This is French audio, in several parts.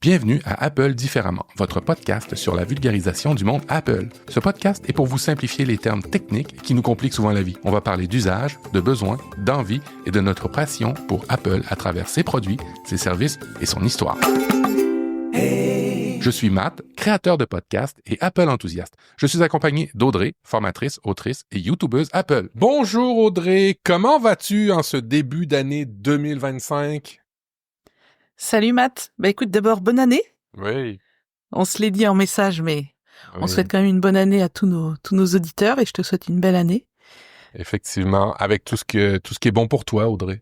Bienvenue à Apple Différemment, votre podcast sur la vulgarisation du monde Apple. Ce podcast est pour vous simplifier les termes techniques qui nous compliquent souvent la vie. On va parler d'usage, de besoins, d'envie et de notre passion pour Apple à travers ses produits, ses services et son histoire. Je suis Matt, créateur de podcasts et Apple enthousiaste. Je suis accompagné d'Audrey, formatrice, autrice et youtubeuse Apple. Bonjour Audrey, comment vas-tu en ce début d'année 2025? Salut Matt. Écoute, d'abord, bonne année. Oui. On se l'est dit en message, mais on souhaite quand même une bonne année à tous nos auditeurs et je te souhaite une belle année. Effectivement, avec tout ce qui est bon pour toi, Audrey.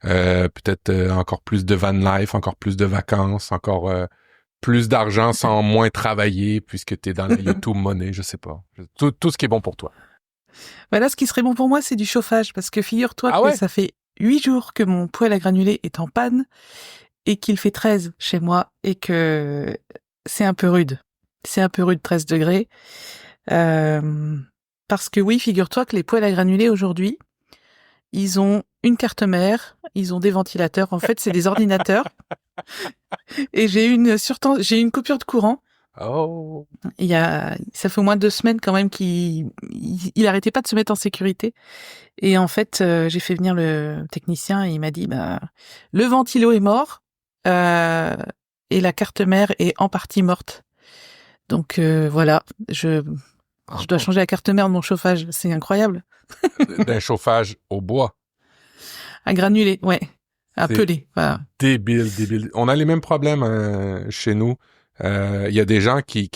Peut-être encore plus de van life, encore plus de vacances, encore plus d'argent sans moins travailler puisque tu es dans la YouTube monnaie, je sais pas. Tout ce qui est bon pour toi. Là, ce qui serait bon pour moi, c'est du chauffage parce que figure-toi que ouais? ça fait 8 jours que mon poêle à granulés est en panne et qu'il fait 13 chez moi et que c'est un peu rude. C'est un peu rude, 13 degrés. Parce que oui, figure-toi que les poêles à granulés aujourd'hui, ils ont une carte mère, ils ont des ventilateurs. En fait, c'est des ordinateurs. Et j'ai une coupure de courant. Oh. Ça fait au moins 2 semaines quand même qu'il arrêtait pas de se mettre en sécurité. Et en fait, j'ai fait venir le technicien et il m'a dit, le ventilo est mort, et la carte mère est en partie morte. Donc, voilà, je dois changer la carte mère de mon chauffage. C'est incroyable. D'un chauffage au bois. À granulés, ouais. À peler, voilà. Débile. On a les mêmes problèmes chez nous. Il y a des gens qui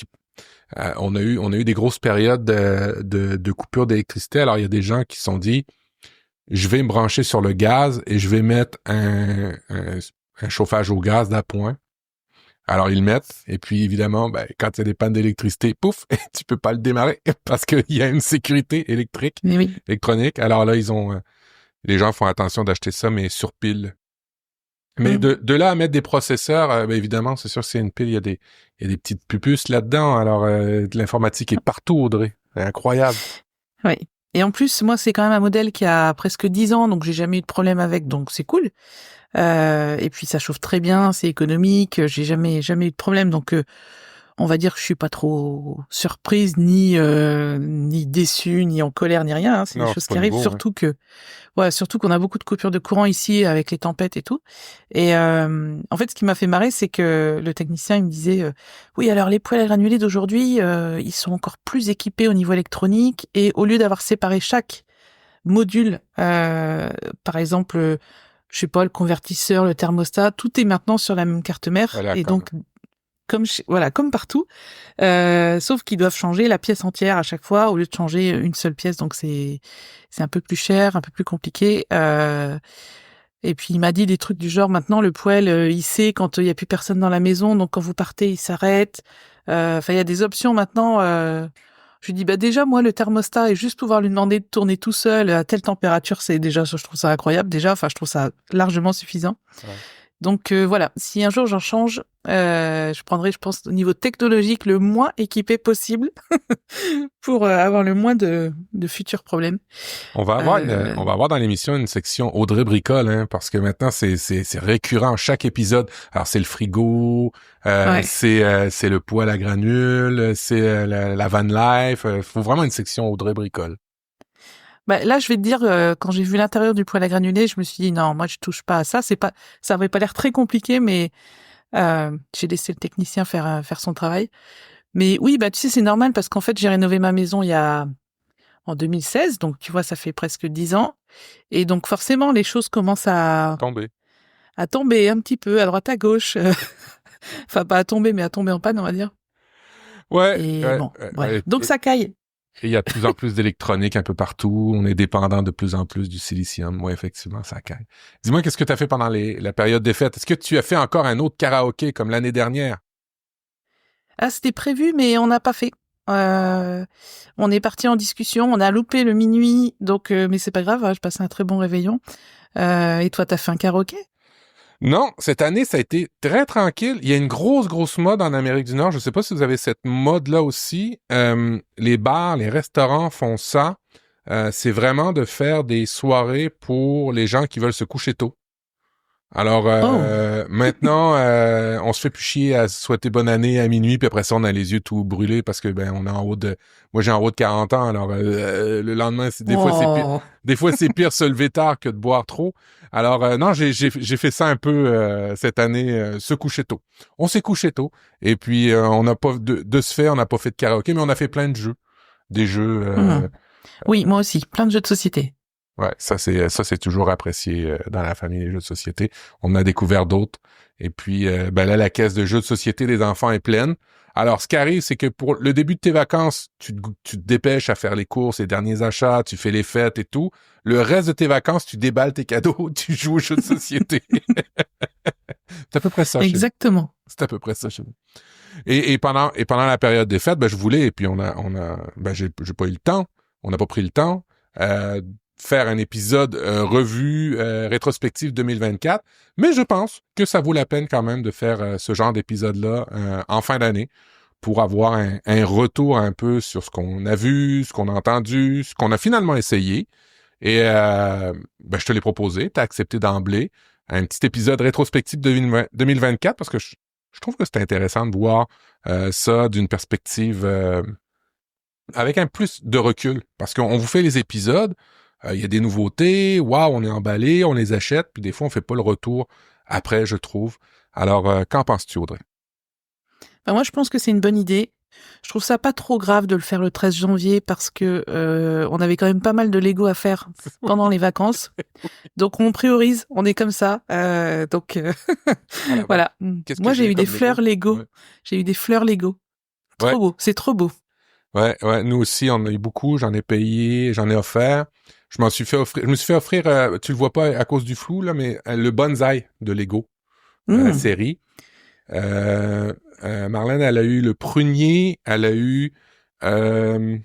on a eu des grosses périodes de coupure d'électricité. Alors, il y a des gens qui se sont dit, je vais me brancher sur le gaz et je vais mettre un chauffage au gaz d'appoint. Alors, ils le mettent. Et puis, évidemment, quand il y a des pannes d'électricité, pouf, tu peux pas le démarrer parce qu'il y a une sécurité électronique. Alors là, les gens font attention d'acheter ça, mais sur pile. Mais de là à mettre des processeurs, évidemment, c'est sûr que c'est une pile, il y a des petites puces là-dedans. Alors, l'informatique est partout, Audrey. C'est incroyable. Oui. Et en plus, moi, c'est quand même un modèle qui a presque 10 ans, donc j'ai jamais eu de problème avec, donc c'est cool. Et puis, ça chauffe très bien, c'est économique, j'ai jamais eu de problème, donc on va dire que je suis pas trop surprise, ni déçue, ni en colère, ni rien. C'est des choses qui arrivent, surtout qu'on a beaucoup de coupures de courant ici avec les tempêtes et tout. Et en fait, ce qui m'a fait marrer, c'est que le technicien il me disait oui, alors les poêles à granulés d'aujourd'hui, ils sont encore plus équipés au niveau électronique et au lieu d'avoir séparé chaque module, par exemple, je sais pas, le convertisseur, le thermostat, tout est maintenant sur la même carte mère. Voilà, et donc comme partout, sauf qu'ils doivent changer la pièce entière à chaque fois au lieu de changer une seule pièce, donc c'est un peu plus cher, un peu plus compliqué. Et puis il m'a dit des trucs du genre maintenant le poêle il sait quand il y a plus personne dans la maison, donc quand vous partez il s'arrête. Enfin il y a des options maintenant. Je lui dis déjà moi le thermostat et juste pouvoir lui demander de tourner tout seul à telle température, c'est déjà, je trouve ça incroyable déjà. Enfin je trouve ça largement suffisant. Ouais. Donc voilà, si un jour j'en change, je prendrai, je pense, au niveau technologique, le moins équipé possible pour avoir le moins de futurs problèmes. On va avoir dans l'émission une section Audrey bricole, hein, parce que maintenant c'est récurrent chaque épisode. Alors c'est le frigo, c'est le poêle à granules, c'est la van life. Faut vraiment une section Audrey bricole. Là, je vais te dire, quand j'ai vu l'intérieur du poêle à granulés, je me suis dit non, moi je touche pas à ça. Ça avait pas l'air très compliqué, mais j'ai laissé le technicien faire son travail. Mais oui, tu sais, c'est normal parce qu'en fait, j'ai rénové ma maison en 2016, donc tu vois, ça fait presque 10 ans. Et donc forcément, les choses commencent à tomber un petit peu à droite à gauche. Enfin, pas à tomber, mais à tomber en panne, on va dire. Ouais. Donc ça caille. Et il y a de plus en plus d'électronique un peu partout. On est dépendant de plus en plus du silicium. Oui, effectivement, ça caille. Dis-moi, qu'est-ce que tu as fait pendant la période des fêtes? Est-ce que tu as fait encore un autre karaoké comme l'année dernière? Ah, c'était prévu, mais on n'a pas fait. On est parti en discussion. On a loupé le minuit, donc mais c'est pas grave. Je passais un très bon réveillon. Et toi, t'as fait un karaoké? Non, cette année, ça a été très tranquille. Il y a une grosse mode en Amérique du Nord. Je ne sais pas si vous avez cette mode-là aussi. Les bars, les restaurants font ça. C'est vraiment de faire des soirées pour les gens qui veulent se coucher tôt. Alors Oh. maintenant, on se fait plus chier à souhaiter bonne année à minuit, puis après ça, on a les yeux tout brûlés parce que ben on est en haut de. Moi, j'ai en haut de 40 ans, alors le lendemain, des fois c'est pire. Oh. Des fois, c'est pire se lever tard que de boire trop. Alors non, j'ai fait ça un peu cette année, se coucher tôt. On s'est couché tôt, et puis on n'a pas de ce fait, on n'a pas fait de karaoké, mais on a fait plein de jeux, des jeux. Hmm. Oui, moi aussi, plein de jeux de société. Ouais, ça c'est toujours apprécié dans la famille des jeux de société. On a découvert d'autres. Et puis ben là, la caisse de jeux de société des enfants est pleine. Alors, ce qui arrive, c'est que pour le début de tes vacances, tu te dépêches à faire les courses, les derniers achats, tu fais les fêtes et tout. Le reste de tes vacances, tu déballes tes cadeaux, tu joues aux jeux de société. C'est à peu près ça chez nous. Exactement. C'est à peu près ça chez nous. Et pendant la période des fêtes, ben je voulais, et puis ben j'ai pas eu le temps. On n'a pas pris le temps. Faire un épisode revue rétrospective 2024, mais je pense que ça vaut la peine quand même de faire ce genre d'épisode-là en fin d'année pour avoir un retour un peu sur ce qu'on a vu, ce qu'on a entendu, ce qu'on a finalement essayé. Et ben, je te l'ai proposé, tu as accepté d'emblée un petit épisode rétrospectif de 2024 parce que je trouve que c'est intéressant de voir ça d'une perspective avec un plus de recul parce qu'on vous fait les épisodes, il y a des nouveautés, waouh, on est emballé, on les achète, puis des fois, on fait pas le retour après, je trouve. Alors, qu'en penses-tu, Audrey? Ben, moi, je pense que c'est une bonne idée. Je trouve ça pas trop grave de le faire le 13 janvier parce que on avait quand même pas mal de Lego à faire pendant les vacances. Donc on priorise, on est comme ça. Alors, Voilà. qu'est-ce que Moi, j'ai j'ai eu des comme Lego? fleurs Lego. Ouais. J'ai eu des fleurs Lego. Ouais, Trop beau, c'est trop beau. ouais, nous aussi, on en a eu beaucoup, j'en ai payé, j'en ai offert. Je me suis fait offrir, tu le vois pas à cause du flou, là, mais le bonsaï de Lego, la Hmm. série. Marlène, elle a eu le prunier, elle a eu euh,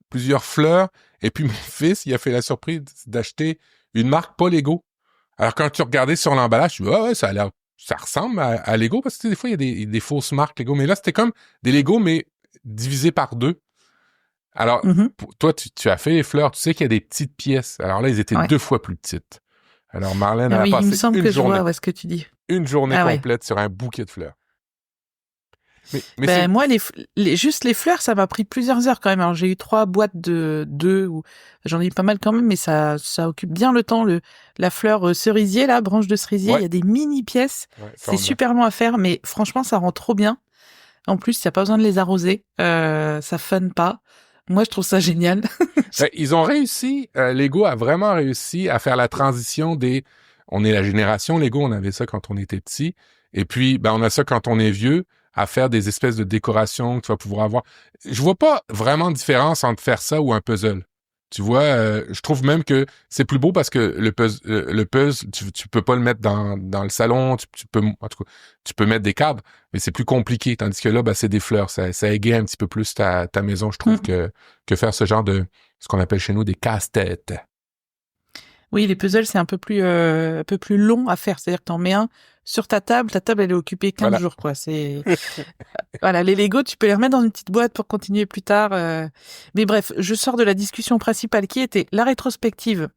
plusieurs fleurs, et puis mon fils, il a fait la surprise d'acheter une marque pas Lego. Alors quand tu regardais sur l'emballage, tu dis ah ouais, ça ressemble à Lego parce que tu sais, des fois il y a des fausses marques Lego, mais là c'était comme des Lego mais divisés par deux. Alors Mhm. toi tu as fait les fleurs, tu sais qu'il y a des petites pièces. Alors là ils étaient Ouais. 2 fois plus petites. Alors Marlène Ah elle a oui, il me passé semble que je vois où est-ce que tu dis. une journée Ah ouais. complète sur un bouquet de fleurs. Mais c'est Ben moi, juste les fleurs, ça m'a pris plusieurs heures quand même. Alors j'ai eu 3 boîtes de 2 ou j'en ai eu pas mal quand même, mais ça occupe bien le temps. La fleur cerisier, la branche de cerisier, il ouais, y a des mini pièces. ouais, ça C'est on a. super long à faire, mais franchement, ça rend trop bien. En plus, il y a pas besoin de les arroser, ça fun pas. Moi, je trouve ça génial. Ben, ils ont réussi, Lego a vraiment réussi à faire la transition des... On est la génération Lego, on avait ça quand on était petit, et puis ben, on a ça quand on est vieux, à faire des espèces de décorations que tu vas pouvoir avoir. Je vois pas vraiment de différence entre faire ça ou un puzzle. Tu vois, je trouve même que c'est plus beau parce que le puzzle tu peux pas le mettre dans le salon, tu peux, en tout cas, tu peux mettre des cadres, mais c'est plus compliqué. Tandis que là, ben, c'est des fleurs, ça égaye un petit peu plus ta maison, je trouve, Mm. que faire ce genre de, ce qu'on appelle chez nous des casse-têtes. Oui, les puzzles, c'est un peu plus long à faire. C'est-à-dire que t'en mets un sur ta table elle est occupée 15 Voilà. jours, quoi. Voilà, les Lego, tu peux les remettre dans une petite boîte pour continuer plus tard. Mais bref, je sors de la discussion principale qui était la rétrospective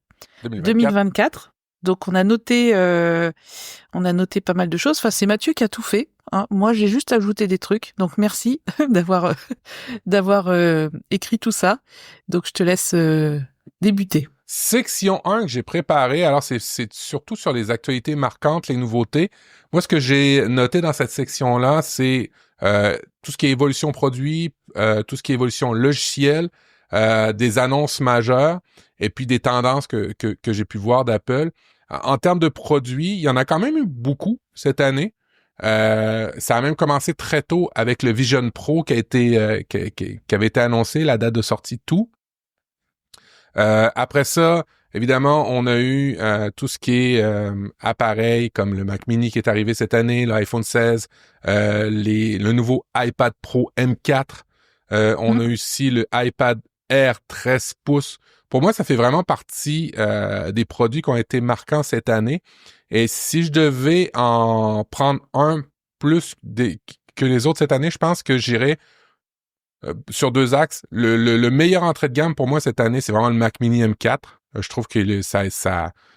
2024. 2024. Donc on a noté pas mal de choses. Enfin, c'est Mathieu qui a tout fait, hein. Moi, j'ai juste ajouté des trucs. Donc merci d'avoir écrit tout ça. Donc je te laisse débuter. Section 1 que j'ai préparée, alors c'est surtout sur les actualités marquantes, les nouveautés. Moi, ce que j'ai noté dans cette section-là, c'est tout ce qui est évolution produit, tout ce qui est évolution logicielle, des annonces majeures, et puis des tendances que j'ai pu voir d'Apple. En termes de produits, il y en a quand même eu beaucoup cette année. Ça a même commencé très tôt avec le Vision Pro qui avait été annoncé, la date de sortie, tout. Après ça, évidemment, on a eu tout ce qui est appareil comme le Mac Mini qui est arrivé cette année, l'iPhone 16, le nouveau iPad Pro M4. On a eu aussi le iPad Air 13 pouces. Pour moi, ça fait vraiment partie des produits qui ont été marquants cette année. Et si je devais en prendre un plus que les autres cette année, je pense que j'irais sur 2 axes. Le meilleur entrée de gamme pour moi cette année, c'est vraiment le Mac Mini M4. Je trouve que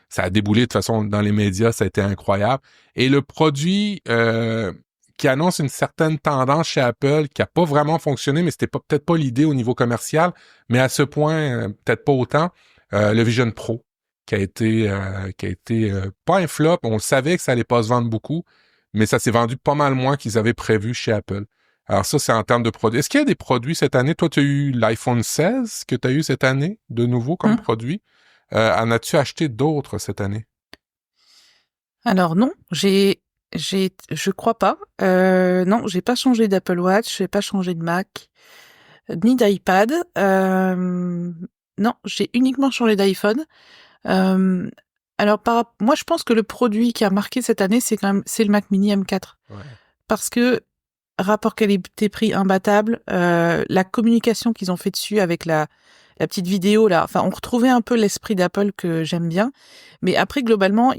ça a déboulé de toute façon dans les médias, ça a été incroyable. Et le produit qui annonce une certaine tendance chez Apple, qui a pas vraiment fonctionné, mais c'était peut-être pas l'idée au niveau commercial, mais à ce point, peut-être pas autant, le Vision Pro, qui a été pas un flop, on le savait que ça allait pas se vendre beaucoup, mais ça s'est vendu pas mal moins qu'ils avaient prévu chez Apple. Alors ça, c'est en termes de produits. Est-ce qu'il y a des produits cette année? Toi, tu as eu l'iPhone 16 que tu as eu cette année, de nouveau comme produit. En as-tu acheté d'autres cette année? Alors non, je crois pas. Non, j'ai pas changé d'Apple Watch, j'ai pas changé de Mac, ni d'iPad. Non, j'ai uniquement changé d'iPhone. Alors, moi, je pense que le produit qui a marqué cette année, c'est le Mac Mini M4. Ouais. Parce que rapport qualité-prix imbattable, la communication qu'ils ont fait dessus avec la petite vidéo là, enfin, on retrouvait un peu l'esprit d'Apple que j'aime bien. Mais après, globalement,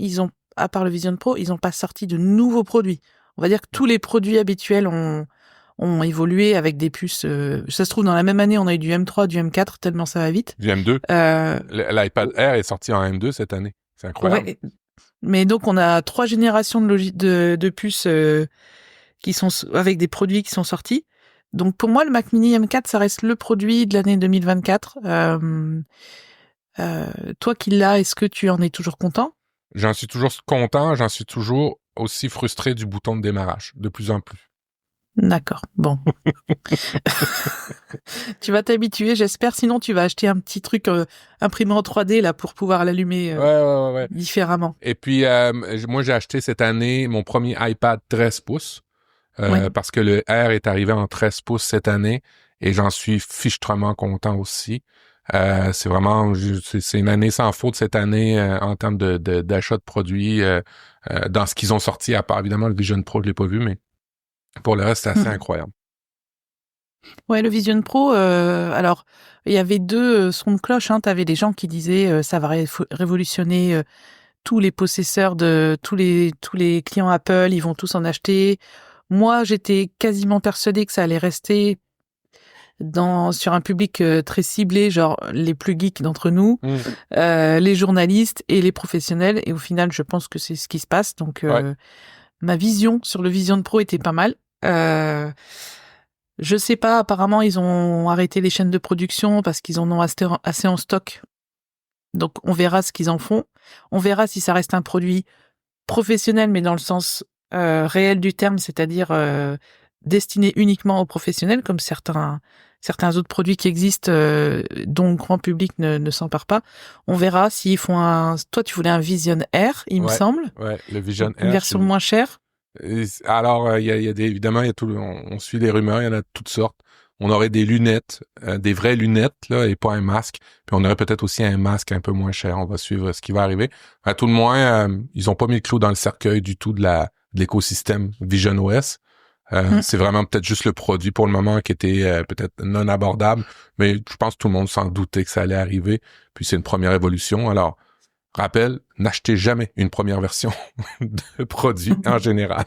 à part le Vision Pro, ils n'ont pas sorti de nouveaux produits. On va dire que tous les produits habituels ont évolué avec des puces. Ça se trouve, dans la même année, on a eu du M3, du M4, tellement ça va vite. Du M2. L'iPad Air est sorti en M2 cette année. C'est incroyable. Ouais. Mais donc, on a 3 générations de puces qui sont avec des produits qui sont sortis. Donc, pour moi, le Mac Mini M4, ça reste le produit de l'année 2024. Toi qui l'as, est-ce que tu en es toujours content? J'en suis toujours content, j'en suis toujours aussi frustré du bouton de démarrage, de plus en plus. D'accord, bon. Tu vas t'habituer, j'espère. Sinon, tu vas acheter un petit truc imprimé en 3D là pour pouvoir l'allumer ouais. différemment. Et puis, moi, j'ai acheté cette année mon premier iPad 13 pouces parce que le R est arrivé en 13 pouces cette année et j'en suis fichtrement content aussi. C'est vraiment, c'est une année sans faute cette année en termes d'achat de produits dans ce qu'ils ont sorti, à part évidemment le Vision Pro, je l'ai pas vu, mais pour le reste, c'est assez incroyable. Ouais, le Vision Pro, alors, il y avait 2 sons de cloche, hein. T'avais des gens qui disaient ça va révolutionner tous les possesseurs de tous les clients Apple, ils vont tous en acheter. Moi, j'étais quasiment persuadée que ça allait rester sur un public très ciblé, genre les plus geeks d'entre nous, les journalistes et les professionnels. Et au final, je pense que c'est ce qui se passe. Donc, ma vision sur le Vision Pro était pas mal. Je sais pas, apparemment, ils ont arrêté les chaînes de production parce qu'ils en ont assez en stock. Donc, on verra ce qu'ils en font. On verra si ça reste un produit professionnel, mais dans le sens réel du terme, c'est-à-dire destiné uniquement aux professionnels, comme certains autres produits qui existent, dont le grand public ne s'empare pas. On verra s'ils font Toi, tu voulais un Vision Air, il me semble. Ouais, le Vision Air. Une version moins chère. Alors, il y a évidemment, on suit les rumeurs, il y en a de toutes sortes. On aurait des lunettes, des vraies lunettes, là, et pas un masque. Puis on aurait peut-être aussi un masque un peu moins cher. On va suivre ce qui va arriver. À tout le moins, ils ont pas mis le clou dans le cercueil du tout de l'écosystème Vision OS. C'est vraiment peut-être juste le produit pour le moment qui était peut-être non abordable, mais je pense que tout le monde s'en doutait que ça allait arriver. Puis c'est une première évolution. Alors, rappel, n'achetez jamais une première version de produit en général.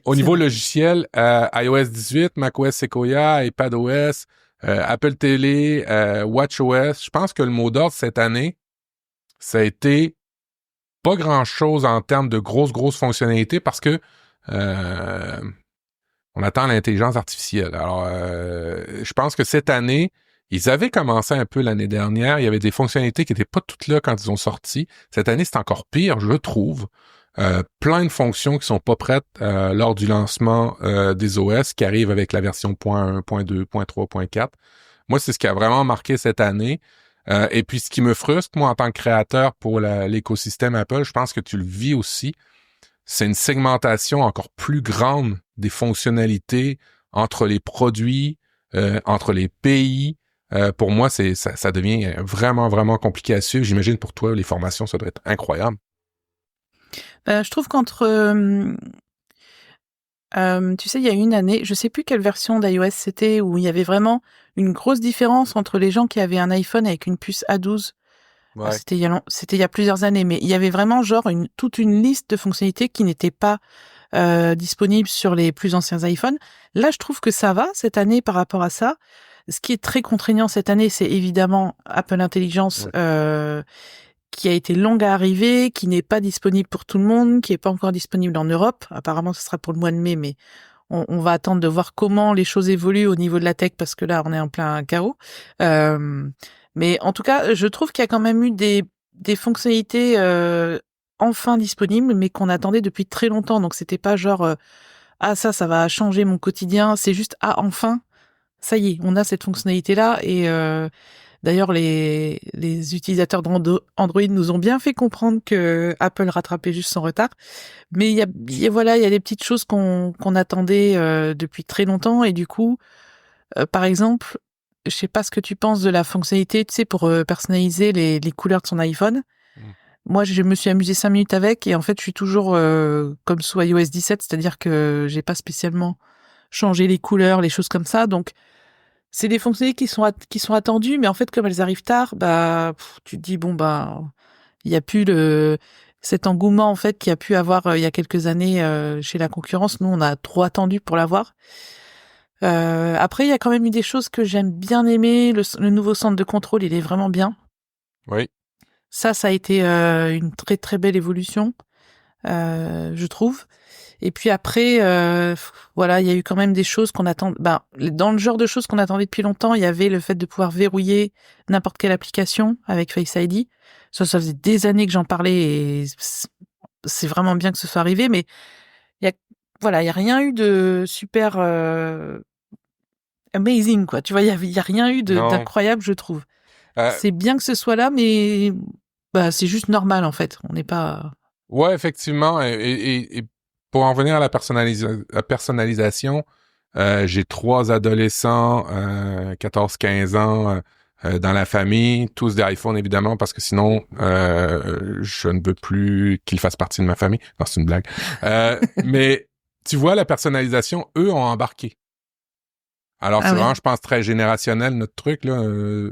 Au niveau logiciel, iOS 18, macOS Sequoia, iPadOS, Apple TV, watchOS, je pense que le mot d'ordre cette année, ça a été pas grand-chose en termes de grosses fonctionnalités parce que on attend l'intelligence artificielle. Alors, je pense que cette année, ils avaient commencé un peu l'année dernière. Il y avait des fonctionnalités qui n'étaient pas toutes là quand ils ont sorti. Cette année, c'est encore pire, je trouve. Plein de fonctions qui sont pas prêtes lors du lancement des OS qui arrivent avec la version .1, .2, .3, .4. Moi, c'est ce qui a vraiment marqué cette année. Et puis, ce qui me frustre, moi, en tant que créateur pour l'écosystème Apple, je pense que tu le vis aussi, c'est une segmentation encore plus grande des fonctionnalités entre les produits, entre les pays. Pour moi, ça devient vraiment compliqué à suivre. J'imagine pour toi, les formations, ça doit être incroyable. Je trouve qu'entre... tu sais, il y a une année, je sais plus quelle version d'iOS c'était, où il y avait vraiment une grosse différence entre les gens qui avaient un iPhone avec une puce A12. Ouais. C'était il y a plusieurs années, mais il y avait vraiment genre toute une liste de fonctionnalités qui n'étaient pas disponibles sur les plus anciens iPhones. Là, je trouve que ça va cette année par rapport à ça. Ce qui est très contraignant cette année, c'est évidemment Apple Intelligence qui a été longue à arriver, qui n'est pas disponible pour tout le monde, qui est pas encore disponible en Europe. Apparemment, ce sera pour le mois de mai, mais on va attendre de voir comment les choses évoluent au niveau de la tech, parce que là, on est en plein chaos. Mais en tout cas, je trouve qu'il y a quand même eu des fonctionnalités enfin disponibles, mais qu'on attendait depuis très longtemps. Donc, c'était pas genre ah ça va changer mon quotidien. C'est juste ah enfin, ça y est, on a cette fonctionnalité-là. Et d'ailleurs, les utilisateurs d'Android nous ont bien fait comprendre que Apple rattrapait juste son retard. Mais il y a des petites choses qu'on attendait depuis très longtemps. Et du coup, par exemple, je sais pas ce que tu penses de la fonctionnalité, tu sais, pour personnaliser les couleurs de son iPhone. Moi, je me suis amusée 5 minutes avec, et en fait, je suis toujours comme sous iOS 17, c'est-à-dire que j'ai pas spécialement changé les couleurs, les choses comme ça. Donc, c'est des fonctionnalités qui sont attendues, mais en fait, comme elles arrivent tard, tu te dis bon il y a plus cet engouement en fait qu'il y a pu avoir il y a quelques années chez la concurrence. Nous, on a trop attendu pour l'avoir. Après, il y a quand même eu des choses que j'aime bien aimer. Le nouveau centre de contrôle, il est vraiment bien. Oui. Ça a été une très très belle évolution, je trouve. Et puis après, voilà, il y a eu quand même des choses qu'on attend. Dans le genre de choses qu'on attendait depuis longtemps, il y avait le fait de pouvoir verrouiller n'importe quelle application avec Face ID. Ça faisait des années que j'en parlais, et c'est vraiment bien que ce soit arrivé. Mais il y a rien eu de super amazing, quoi. Tu vois, il y a rien eu d'incroyable, je trouve. C'est bien que ce soit là, mais c'est juste normal en fait. On n'est pas. Ouais, effectivement. Et pour en venir à la personnalisation, j'ai 3 adolescents, 14-15 ans, dans la famille, tous des iPhones évidemment, parce que sinon, je ne veux plus qu'ils fassent partie de ma famille. Non, c'est une blague. Mais tu vois, la personnalisation, eux ont embarqué. Alors, c'est vraiment, je pense, très générationnel, notre truc, là.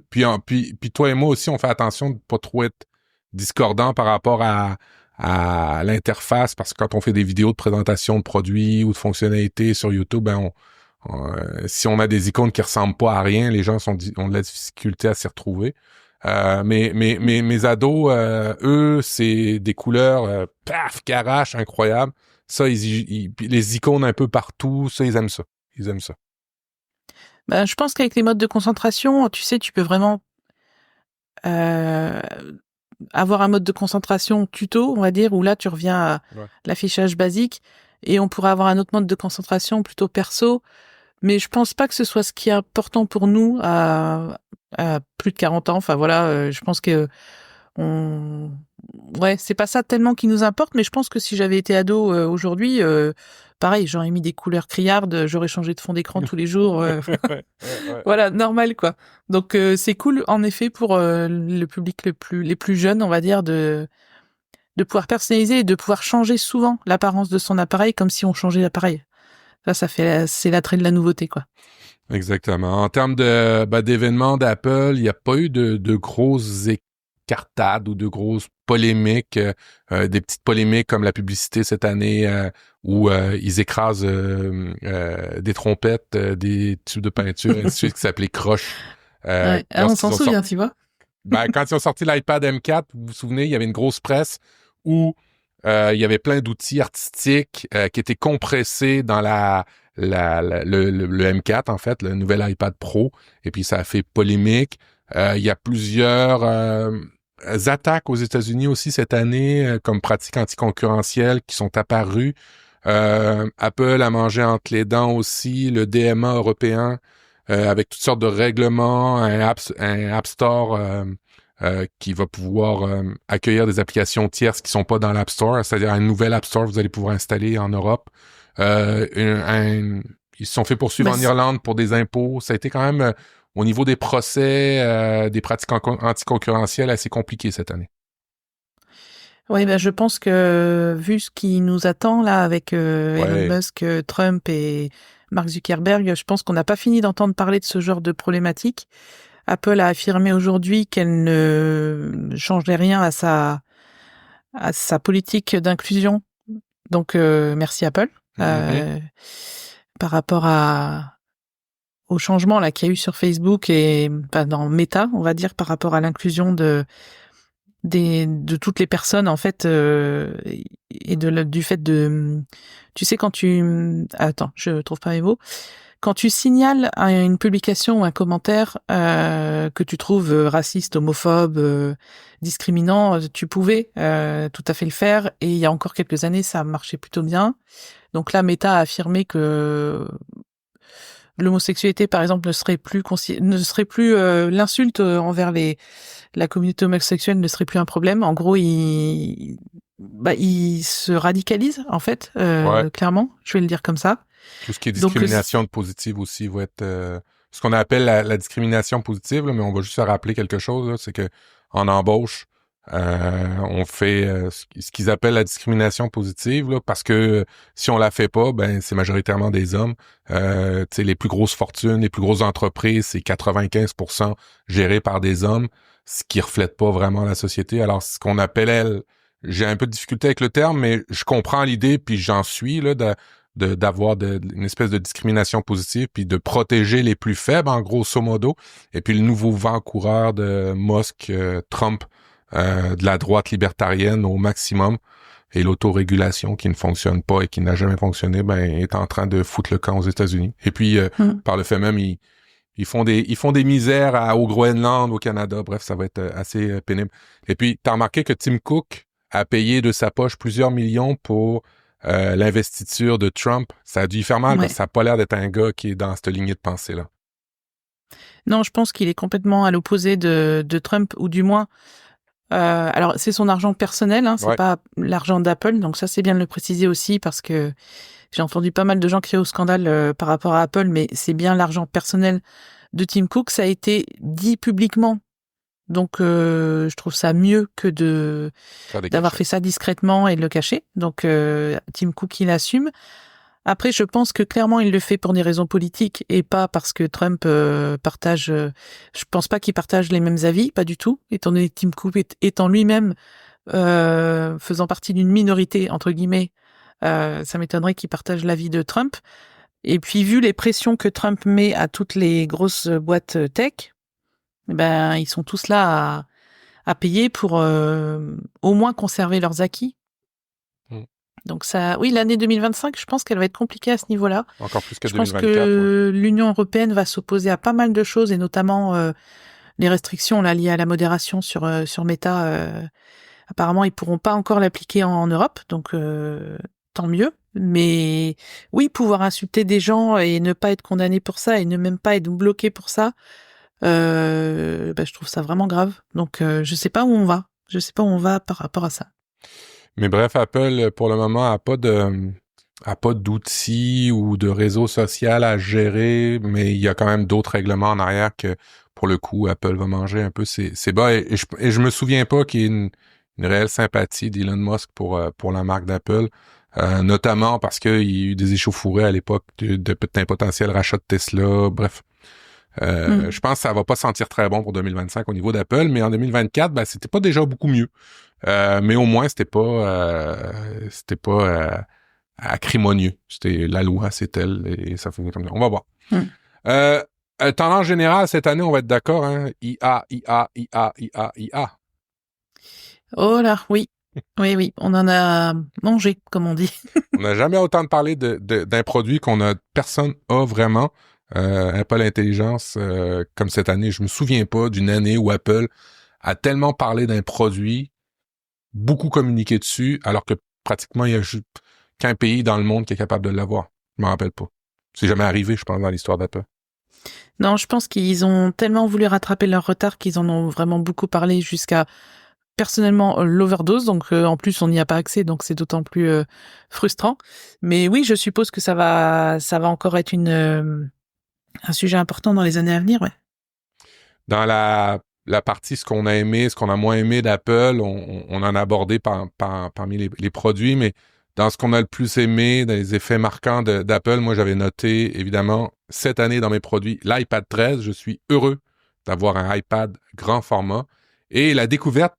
Puis toi et moi aussi, on fait attention de pas trop être discordant par rapport à l'interface, parce que quand on fait des vidéos de présentation de produits ou de fonctionnalités sur YouTube, si on a des icônes qui ressemblent pas à rien, les gens ont de la difficulté à s'y retrouver. Mais mes ados, eux, c'est des couleurs paf, qui arrachent, incroyables. Ça, les icônes un peu partout, ça, ils aiment ça. Ils aiment ça. Je pense qu'avec les modes de concentration, tu sais, tu peux vraiment avoir un mode de concentration tuto, on va dire, où là, tu reviens à l'affichage basique, et on pourrait avoir un autre mode de concentration plutôt perso. Mais je pense pas que ce soit ce qui est important pour nous à plus de 40 ans. Enfin voilà, je pense que c'est pas ça tellement qui nous importe, mais je pense que si j'avais été ado aujourd'hui, pareil, j'aurais mis des couleurs criardes, j'aurais changé de fond d'écran tous les jours. Voilà, normal quoi. Donc c'est cool en effet pour le public les plus jeunes, on va dire, de pouvoir personnaliser et de pouvoir changer souvent l'apparence de son appareil comme si on changeait l'appareil. C'est l'attrait de la nouveauté, quoi. Exactement. En termes d'événements d'Apple, il n'y a pas eu de grosses écartades ou de grosses polémiques, des petites polémiques comme la publicité cette année où ils écrasent des trompettes, des tubes de peinture, et ainsi de suite, qui s'appelait Crush. On s'en souvient, tu vois. Quand ils ont sorti l'iPad M4, vous vous souvenez, il y avait une grosse presse où il y avait plein d'outils artistiques qui étaient compressés dans le M4, en fait, le nouvel iPad Pro, et puis ça a fait polémique. Il y a plusieurs attaques aux États-Unis aussi cette année, comme pratiques anticoncurrentielles qui sont apparues. Apple a mangé entre les dents aussi le DMA européen avec toutes sortes de règlements, un App Store qui va pouvoir accueillir des applications tierces qui sont pas dans l'App Store, c'est-à-dire un nouvel App Store que vous allez pouvoir installer en Europe. Ils se sont fait poursuivre en Irlande pour des impôts. Ça a été quand même, au niveau des procès, des pratiques anticoncurrentielles, assez compliqué cette année. Oui, je pense que vu ce qui nous attend là avec Elon Musk, Trump et Mark Zuckerberg, je pense qu'on n'a pas fini d'entendre parler de ce genre de problématique. Apple a affirmé aujourd'hui qu'elle ne changeait rien à sa politique d'inclusion. Donc merci Apple. Par rapport au changement là qu'il y a eu sur Facebook et dans Meta, on va dire, par rapport à l'inclusion de toutes les personnes en fait et du fait de tu sais quand tu attends je trouve pas mes mots quand tu signales une publication ou un commentaire que tu trouves raciste, homophobe, discriminant, tu pouvais tout à fait le faire et il y a encore quelques années ça marchait plutôt bien. Donc là Meta a affirmé que l'homosexualité par exemple ne serait plus l'insulte envers la communauté homosexuelle ne serait plus un problème. En gros, il se radicalise, en fait, Ouais. clairement. Je vais le dire comme ça. Tout ce qui est Donc, discrimination positive aussi va être ce qu'on appelle la discrimination positive, là, mais on va juste se rappeler quelque chose, là, c'est que en embauche, on fait ce qu'ils appellent la discrimination positive, là, parce que si on la fait pas, ben c'est majoritairement des hommes. Tu sais, les plus grosses fortunes, les plus grosses entreprises, c'est 95% géré par des hommes, ce qui reflète pas vraiment la société. Alors, ce qu'on appelle, j'ai un peu de difficulté avec le terme, mais je comprends l'idée, puis j'en suis là d'avoir une espèce de discrimination positive, puis de protéger les plus faibles, en grosso modo. Et puis le nouveau vent coureur de Musk, Trump, de la droite libertarienne au maximum, et l'autorégulation qui ne fonctionne pas et qui n'a jamais fonctionné, ben est en train de foutre le camp aux États-Unis. Et puis, par le fait même, ils font des misères au Groenland, au Canada. Bref, ça va être assez pénible. Et puis, t'as remarqué que Tim Cook a payé de sa poche plusieurs millions pour l'investiture de Trump. Ça a dû y faire mal, parce que ça n'a pas l'air d'être un gars qui est dans cette lignée de pensée-là. Non, je pense qu'il est complètement à l'opposé de Trump, ou du moins... alors, c'est son argent personnel, hein, c'est pas l'argent d'Apple, donc ça, c'est bien de le préciser aussi, parce que j'ai entendu pas mal de gens crier au scandale par rapport à Apple, mais c'est bien l'argent personnel de Tim Cook. Ça a été dit publiquement. Donc, je trouve ça mieux que d'avoir fait ça discrètement et de le cacher. Donc, Tim Cook, il assume. Après, je pense que clairement, il le fait pour des raisons politiques et pas parce que Trump partage... je pense pas qu'il partage les mêmes avis, pas du tout, étant donné que Tim Cook étant lui-même faisant partie d'une minorité, entre guillemets, ça m'étonnerait qu'il partage l'avis de Trump. Et puis, vu les pressions que Trump met à toutes les grosses boîtes tech, ben ils sont tous là à payer pour au moins conserver leurs acquis. Donc ça, oui, l'année 2025, je pense qu'elle va être compliquée à ce niveau-là. Encore plus que 2024. Je pense que l'Union européenne va s'opposer à pas mal de choses, et notamment les restrictions là liées à la modération sur Meta. Apparemment, ils pourront pas encore l'appliquer en Europe, donc tant mieux. Mais oui, pouvoir insulter des gens et ne pas être condamné pour ça et ne même pas être bloqué pour ça, je trouve ça vraiment grave. Donc je sais pas où on va. Je sais pas où on va par rapport à ça. Mais bref, Apple, pour le moment, a pas d'outils ou de réseau social à gérer, mais il y a quand même d'autres règlements en arrière que, pour le coup, Apple va manger un peu ses bas. Et je me souviens pas qu'il y ait une réelle sympathie d'Elon Musk pour la marque d'Apple, notamment parce qu'il y a eu des échauffourées à l'époque d'un potentiel rachat de Tesla. Bref. Je pense que ça va pas sentir très bon pour 2025 au niveau d'Apple, mais en 2024, ben, c'était pas déjà beaucoup mieux. Mais au moins, c'était pas acrimonieux. C'était la loi, c'est elle, et ça faisait comme ça. On va voir. Tendance générale, cette année, on va être d'accord, hein? IA. Oh là, oui. Oui, on en a mangé, comme on dit. On n'a jamais autant parlé d'un produit personne a vraiment. Apple Intelligence, comme cette année, je me souviens pas d'une année où Apple a tellement parlé d'un produit, beaucoup communiqué dessus, alors que pratiquement il y a juste qu'un pays dans le monde qui est capable de l'avoir. Je m'en rappelle pas. C'est jamais arrivé, je pense, dans l'histoire d'Apple. Non, je pense qu'ils ont tellement voulu rattraper leur retard qu'ils en ont vraiment beaucoup parlé jusqu'à, personnellement, l'overdose. Donc, en plus, on n'y a pas accès, donc c'est d'autant plus frustrant. Mais oui, je suppose que ça va encore être un sujet important dans les années à venir, ouais. Dans la partie ce qu'on a aimé, ce qu'on a moins aimé d'Apple, on en a abordé parmi les produits, mais dans ce qu'on a le plus aimé, dans les effets marquants d'Apple, moi j'avais noté évidemment cette année dans mes produits l'iPad 13. Je suis heureux d'avoir un iPad grand format, et la découverte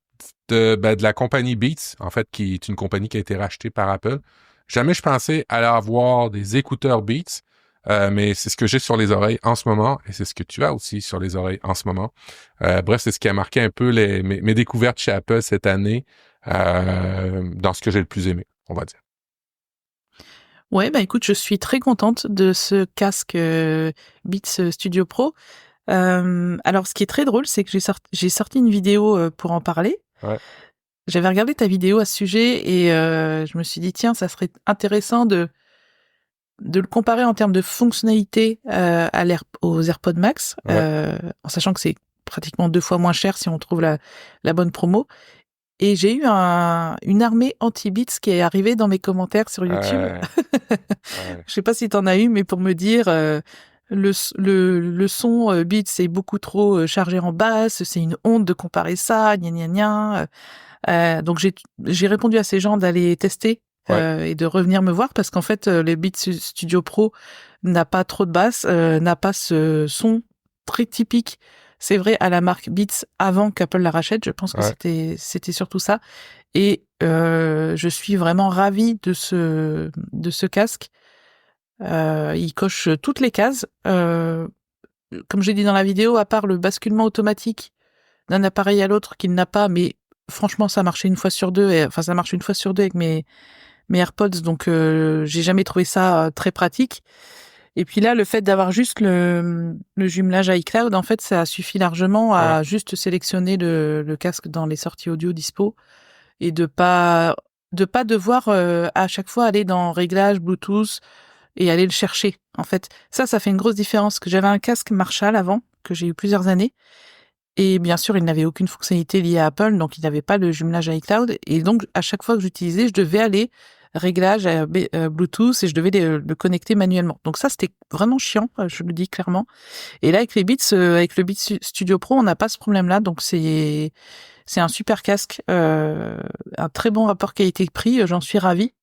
de la compagnie Beats, en fait, qui est une compagnie qui a été rachetée par Apple. Jamais je pensais aller avoir des écouteurs Beats mais c'est ce que j'ai sur les oreilles en ce moment, et c'est ce que tu as aussi sur les oreilles en ce moment. Bref, c'est ce qui a marqué un peu mes découvertes chez Apple cette année, dans ce que j'ai le plus aimé, on va dire. Ouais, bah écoute, je suis très contente de ce casque Beats Studio Pro. Alors, ce qui est très drôle, c'est que j'ai sorti une vidéo pour en parler. Ouais. J'avais regardé ta vidéo à ce sujet et je me suis dit, tiens, ça serait intéressant de le comparer en termes de fonctionnalité aux AirPods Max, en sachant que c'est pratiquement 2 fois moins cher si on trouve la bonne promo. Et j'ai eu une armée anti-Beats qui est arrivée dans mes commentaires sur YouTube. Ouais. Je sais pas si t'en as eu, mais pour me dire le son Beats est beaucoup trop chargé en basse, c'est une honte de comparer ça, gna gna gna. Donc j'ai répondu à ces gens d'aller tester et de revenir me voir parce qu'en fait les Beats Studio Pro n'a pas trop de basse, n'a pas ce son très typique. C'est vrai à la marque Beats avant qu'Apple la rachète, je pense que c'était surtout ça. Et je suis vraiment ravie de ce casque. Il coche toutes les cases. Comme j'ai dit dans la vidéo, à part le basculement automatique d'un appareil à l'autre qu'il n'a pas, mais franchement ça marchait une fois sur deux. Ça marche une fois sur deux avec mes AirPods, donc j'ai jamais trouvé ça très pratique. Et puis là, le fait d'avoir juste le jumelage iCloud, en fait, ça suffit largement à juste sélectionner le casque dans les sorties audio dispo et de pas devoir à chaque fois aller dans réglage Bluetooth et aller le chercher. En fait, ça fait une grosse différence. Que j'avais un casque Marshall avant, que j'ai eu plusieurs années, et bien sûr, il n'avait aucune fonctionnalité liée à Apple, donc il n'avait pas le jumelage iCloud. Et donc, à chaque fois que j'utilisais, je devais aller réglage Bluetooth et je devais le connecter manuellement. Donc ça, c'était vraiment chiant, je le dis clairement. Et là, avec les Beats, avec le Beats Studio Pro, on n'a pas ce problème-là. Donc c'est un super casque, un très bon rapport qualité-prix. J'en suis ravie.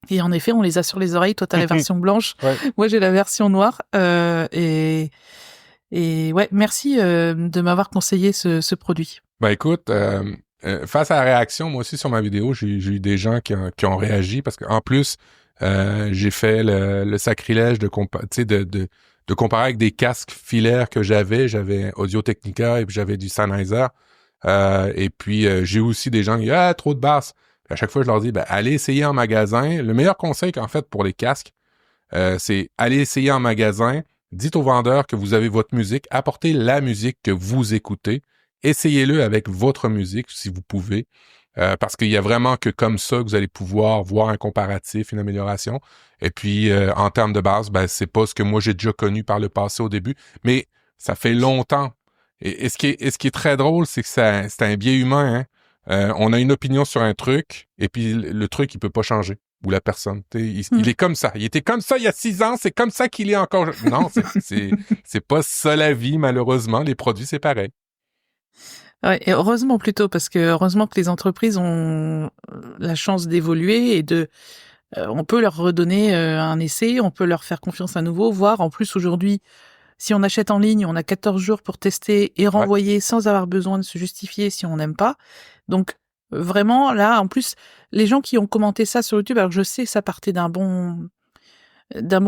Et en effet, on les a sur les oreilles. Toi, t'as la version blanche. Moi, j'ai la version noire. Et ouais, merci de m'avoir conseillé ce produit. Ben écoute, face à la réaction, moi aussi sur ma vidéo, j'ai eu des gens qui ont réagi parce qu'en plus, j'ai fait le sacrilège de comparer avec des casques filaires que j'avais Audio-Technica et puis j'avais du Sennheiser. Et puis j'ai aussi des gens qui disent trop de basse. À chaque fois, je leur dis allez essayer en magasin. Le meilleur conseil qu'en fait pour les casques, c'est aller essayer en magasin. Dites au vendeur que vous avez votre musique, apportez la musique que vous écoutez. Essayez-le avec votre musique, si vous pouvez, parce qu'il y a vraiment que comme ça que vous allez pouvoir voir un comparatif, une amélioration. Et puis, en termes de base, c'est pas ce que moi j'ai déjà connu par le passé au début, mais ça fait longtemps. Et ce qui est très drôle, c'est que c'est un biais humain. On a une opinion sur un truc, et puis le truc, il peut pas changer. Ou la personne, il est comme ça. Il était comme ça il y a 6 ans, c'est comme ça qu'il est encore. Non, c'est pas ça la vie, malheureusement. Les produits, c'est pareil. Ouais, et heureusement plutôt, parce que heureusement que les entreprises ont la chance d'évoluer et on peut leur redonner un essai, on peut leur faire confiance à nouveau, voire en plus aujourd'hui, si on achète en ligne, on a 14 jours pour tester et renvoyer sans avoir besoin de se justifier si on n'aime pas. Donc vraiment, là, en plus, les gens qui ont commenté ça sur YouTube, alors je sais que ça partait d'un bon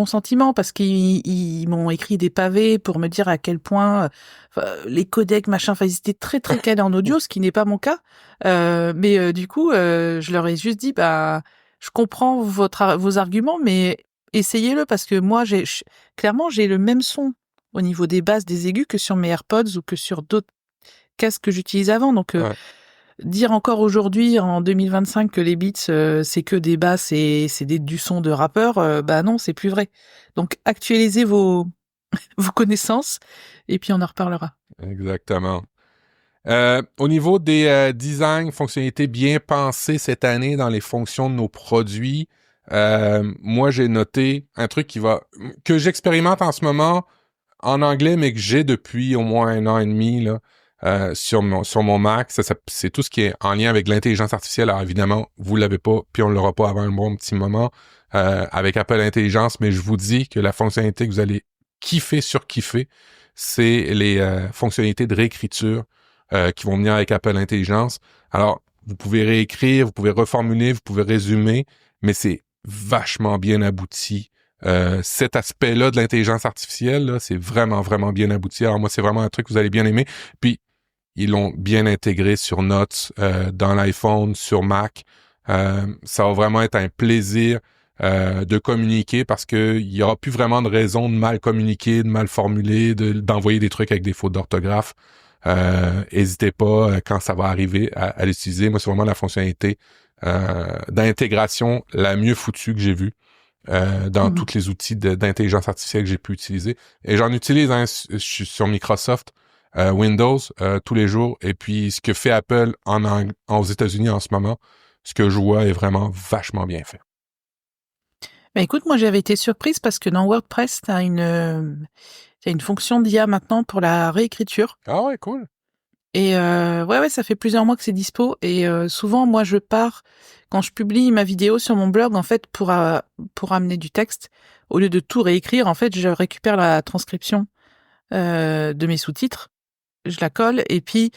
sentiment parce qu'ils m'ont écrit des pavés pour me dire à quel point les codecs machin, ils étaient très très calés en audio, ce qui n'est pas mon cas. Mais du coup, je leur ai juste dit je comprends vos arguments, mais essayez-le parce que moi clairement j'ai le même son au niveau des basses, des aigus que sur mes AirPods ou que sur d'autres casques que j'utilise avant. Donc dire encore aujourd'hui, en 2025, que les Beats, c'est que des basses et c'est du son de rappeur, non, c'est plus vrai. Donc, actualisez vos connaissances et puis on en reparlera. Exactement. Au niveau des designs, fonctionnalités bien pensées cette année dans les fonctions de nos produits, moi, j'ai noté un truc que j'expérimente en ce moment en anglais, mais que j'ai depuis au moins 1 an et demi, là. Sur mon Mac, c'est tout ce qui est en lien avec l'intelligence artificielle. Alors évidemment, vous l'avez pas, puis on l'aura pas avant un bon petit moment avec Apple Intelligence, mais je vous dis que la fonctionnalité que vous allez surkiffer, c'est les fonctionnalités de réécriture qui vont venir avec Apple Intelligence. Alors, vous pouvez réécrire, vous pouvez reformuler, vous pouvez résumer, mais c'est vachement bien abouti. cet aspect-là de l'intelligence artificielle, là, c'est vraiment, vraiment bien abouti. Alors moi, c'est vraiment un truc que vous allez bien aimer. Puis, ils l'ont bien intégré sur Notes, dans l'iPhone, sur Mac. Ça va vraiment être un plaisir de communiquer parce que il y aura plus vraiment de raison de mal communiquer, de mal formuler, d'envoyer des trucs avec des fautes d'orthographe. Hésitez pas quand ça va arriver à l'utiliser. Moi, c'est vraiment la fonctionnalité d'intégration la mieux foutue que j'ai vue dans tous les outils d'intelligence artificielle que j'ai pu utiliser. Et j'en utilise je suis sur Microsoft Windows tous les jours. Et puis, ce que fait Apple aux États-Unis en ce moment, ce que je vois est vraiment vachement bien fait. Bah écoute, moi j'avais été surprise parce que dans WordPress, t'as une fonction d'IA maintenant pour la réécriture. Ah ouais, cool. Et ouais, ça fait plusieurs mois que c'est dispo. Et souvent, moi, je pars quand je publie ma vidéo sur mon blog, en fait, pour amener du texte. Au lieu de tout réécrire, en fait, je récupère la transcription de mes sous-titres, je la colle, et puis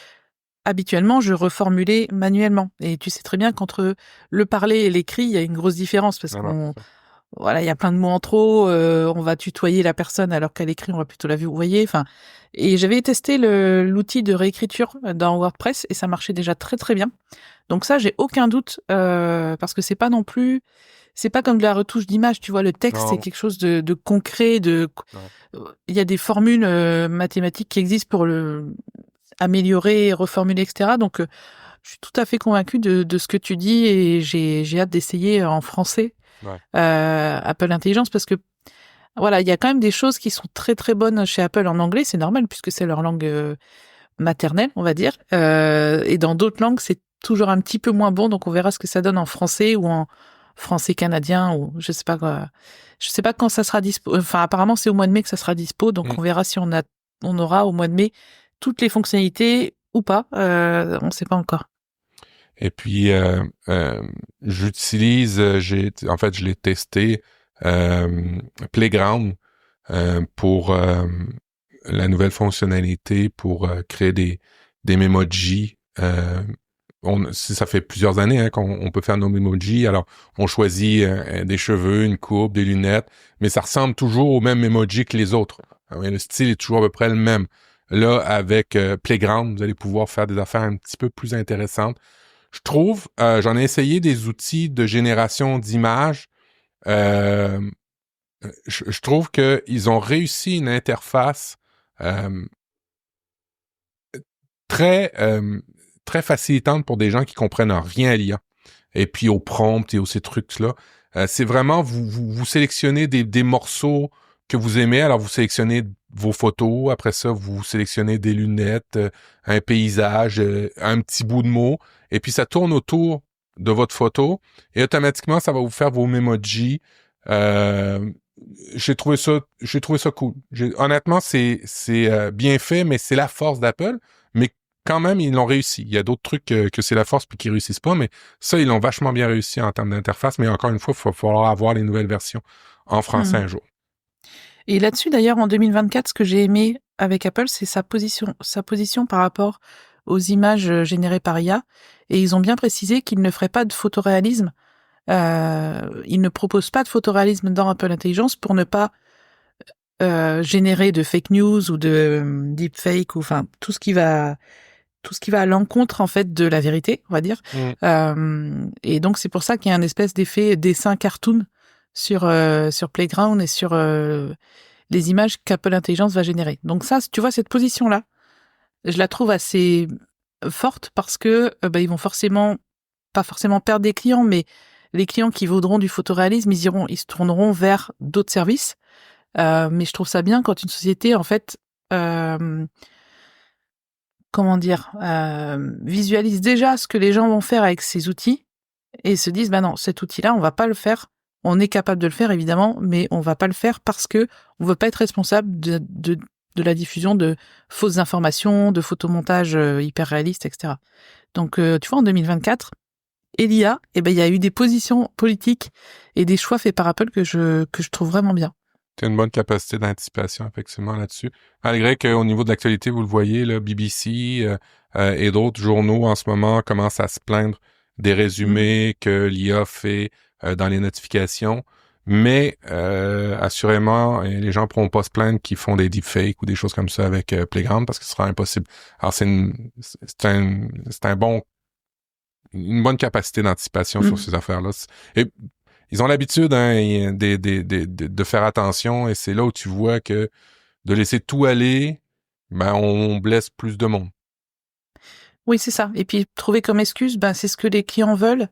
habituellement, je reformulais manuellement. Et tu sais très bien qu'entre le parler et l'écrit, il y a une grosse différence parce voilà, il y a plein de mots en trop, on va tutoyer la personne alors qu'à l'écrit, on va plutôt la vouvoyer. Enfin, et j'avais testé l'outil de réécriture dans WordPress et ça marchait déjà très très bien. Donc ça, j'ai aucun doute parce que c'est pas comme de la retouche d'image, tu vois, le texte c'est quelque chose de concret, il y a des formules mathématiques qui existent pour améliorer, reformuler, etc. Donc je suis tout à fait convaincue de ce que tu dis et j'ai hâte d'essayer en français. Apple Intelligence parce que voilà, il y a quand même des choses qui sont très très bonnes chez Apple en anglais, c'est normal puisque c'est leur langue maternelle, on va dire. Et dans d'autres langues, c'est toujours un petit peu moins bon, donc on verra ce que ça donne en français ou en français canadien ou je sais pas quoi. Je sais pas quand ça sera dispo. Enfin, apparemment, c'est au mois de mai que ça sera dispo, donc on verra si on aura au mois de mai toutes les fonctionnalités ou pas. On sait pas encore. Et puis, j'utilise, en fait, je l'ai testé, Playground pour la nouvelle fonctionnalité pour créer des memojis. Ça fait plusieurs années qu'on peut faire nos memojis. Alors, on choisit des cheveux, une coupe, des lunettes, mais ça ressemble toujours au même emoji que les autres. Le style est toujours à peu près le même. Là, avec Playground, vous allez pouvoir faire des affaires un petit peu plus intéressantes. Je trouve, j'en ai essayé des outils de génération d'images. Je trouve que ils ont réussi une interface très très facilitante pour des gens qui comprennent rien à l'IA. Et puis au prompt et aux ces trucs-là. C'est vraiment, vous sélectionnez des morceaux que vous aimez. Alors, vous sélectionnez vos photos. Après ça, vous sélectionnez des lunettes, un paysage, un petit bout de mot. Et puis, ça tourne autour de votre photo. Et automatiquement, ça va vous faire vos memojis. J'ai trouvé ça cool. Honnêtement, c'est bien fait, mais c'est la force d'Apple. Mais quand même, ils l'ont réussi. Il y a d'autres trucs que c'est la force puis qui réussissent pas, mais ça, ils l'ont vachement bien réussi en termes d'interface. Mais encore une fois, il va falloir avoir les nouvelles versions en français un jour. Et là-dessus, d'ailleurs, en 2024, ce que j'ai aimé avec Apple, c'est sa position par rapport aux images générées par IA. Et ils ont bien précisé qu'ils ne feraient pas de photoréalisme. Ils ne proposent pas de photoréalisme dans Apple Intelligence pour ne pas générer de fake news ou de deepfake ou enfin tout ce qui va à l'encontre en fait de la vérité, on va dire. Et donc c'est pour ça qu'il y a un espèce d'effet dessin cartoon sur Playground et sur les images qu'Apple Intelligence va générer. Donc ça, tu vois, cette position-là, je la trouve assez forte parce que ils vont pas forcément perdre des clients, mais les clients qui voudront du photoréalisme, ils se tourneront vers d'autres services. Mais je trouve ça bien quand une société, en fait, visualise déjà ce que les gens vont faire avec ces outils et se disent, non, cet outil-là, on va pas le faire. On est capable de le faire, évidemment, mais on va pas le faire parce que on veut pas être responsable de la diffusion de fausses informations, de photomontages hyper réalistes, etc. Donc, tu vois, en 2024, et l'IA, il y a eu des positions politiques et des choix faits par Apple que je trouve vraiment bien. Tu as une bonne capacité d'anticipation, effectivement, là-dessus. Malgré qu'au niveau de l'actualité, vous le voyez, là, BBC et d'autres journaux en ce moment commencent à se plaindre des résumés que l'IA fait dans les notifications. Mais assurément, les gens pourront pas se plaindre qu'ils font des deepfakes ou des choses comme ça avec Playground parce que ce sera impossible. Alors c'est une bonne capacité d'anticipation sur ces affaires-là. Et ils ont l'habitude de faire attention et c'est là où tu vois que de laisser tout aller, ben on blesse plus de monde. Oui, c'est ça. Et puis trouver comme excuse, ben c'est ce que les clients veulent.